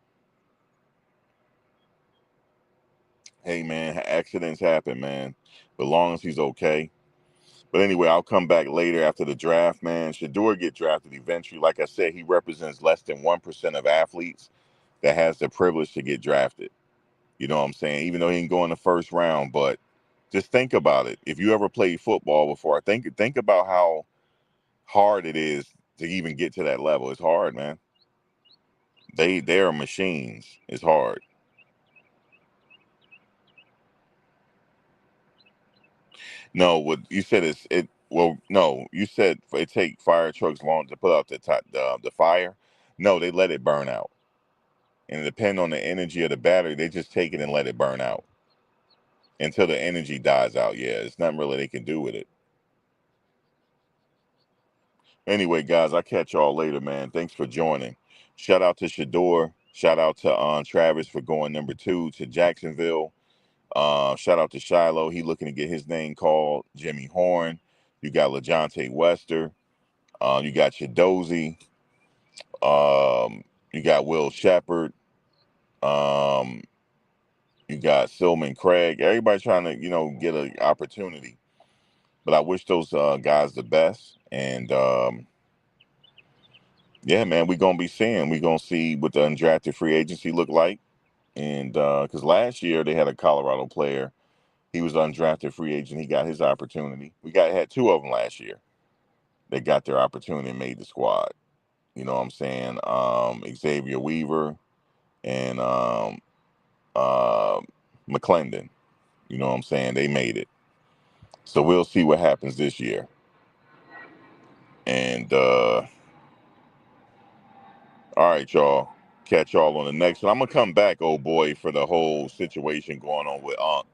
Hey man, accidents happen, man. But long as he's okay. But anyway, I'll come back later after the draft, man. Shedeur get drafted eventually. Like I said, he represents less than 1% of athletes that has the privilege to get drafted. You know what I'm saying? Even though he didn't go in the first round, but just think about it. If you ever played football before, think about how hard it is to even get to that level. It's hard, man. They're machines. It's hard. No, what you said is it. Well, no, you said it take fire trucks long to put out the fire. No, they let it burn out, and depending on the energy of the battery, they just take it and let it burn out until the energy dies out. Yeah, it's nothing really they can do with it. Anyway, guys, I'll catch y'all later, man. Thanks for joining. Shout out to Shedeur. Shout out to Travis for going #2 to Jacksonville. Shout out to Shiloh. He looking to get his name called. Jimmy Horn. You got LaJohntay Wester. You got Chidozie. You got Will Shepard. Um, you got Silman Craig. Everybody trying to, get an opportunity. But I wish those guys the best. And yeah, man, we're gonna be seeing. We're gonna see what the undrafted free agency look like. And because last year they had a Colorado player. He was undrafted free agent. He got his opportunity. Had 2 of them last year. They got their opportunity and made the squad. You know what I'm saying? Xavier Weaver and uh, McClendon. You know what I'm saying? They made it. So we'll see what happens this year. And all right, y'all. Catch y'all on the next one. I'm gonna come back, old boy, for the whole situation going on with Unc.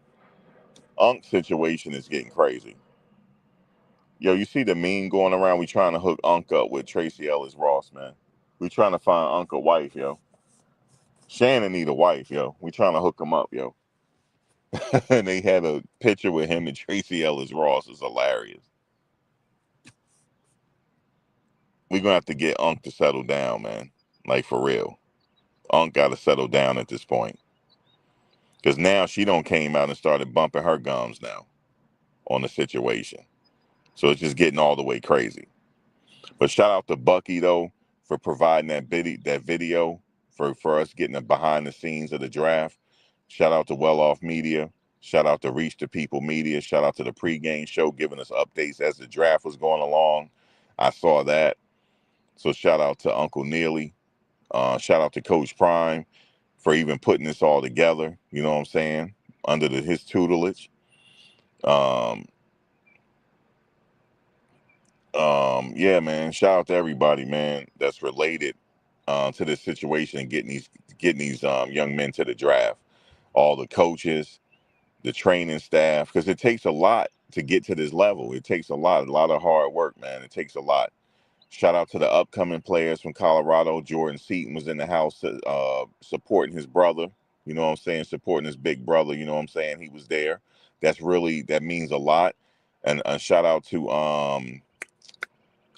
Unc's situation is getting crazy. Yo, you see the meme going around? We trying to hook Unc up with Tracy Ellis Ross, man. We trying to find Unc a wife, yo. Shannon need a wife, yo. We trying to hook him up, yo. And they had a picture with him and Tracy Ellis Ross. It's hilarious. We're gonna have to get Unc to settle down, man. Like for real. Unc gotta settle down at this point. Cause now she don't came out and started bumping her gums now on the situation. So it's just getting all the way crazy. But shout out to Bucky though for providing that video for us getting the behind the scenes of the draft. Shout out to Well Off Media. Shout out to Reach the People Media. Shout out to the pregame show giving us updates as the draft was going along. I saw that. So shout out to Uncle Neely. Shout out to Coach Prime for even putting this all together. You know what I'm saying? Under his tutelage. Um, yeah, man. Shout out to everybody, man, that's related to this situation and getting these young men to the draft. All the coaches, the training staff, because it takes a lot to get to this level. It takes a lot of hard work, man. It takes a lot. Shout out to the upcoming players from Colorado. Jordan Seaton was in the house supporting his brother. You know what I'm saying? Supporting his big brother. You know what I'm saying? He was there. That means a lot. And shout out to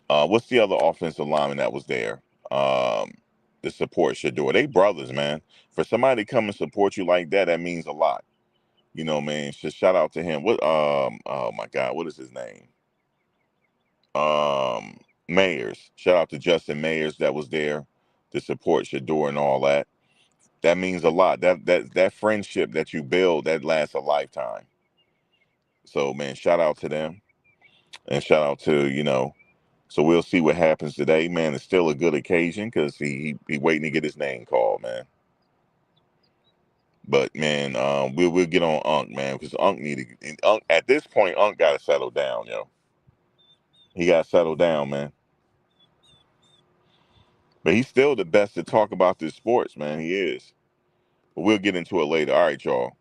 what's the other offensive lineman that was there? To support Shedeur. They brothers, man. For somebody to come and support you like that, that means a lot. You know, man. Just shout out to him. What? Oh my God, what is his name? Mayers. Shout out to Justin Mayers that was there to support Shedeur and all that. That means a lot. That friendship that you build that lasts a lifetime. So man, shout out to them and shout out to So we'll see what happens today, man. It's still a good occasion because he waiting to get his name called, man. But man, we'll get on Unc, man, because Unc at this point, Unc got to settle down, yo. He got to settle down, man. But he's still the best to talk about this sports, man. He is. But we'll get into it later. All right, y'all.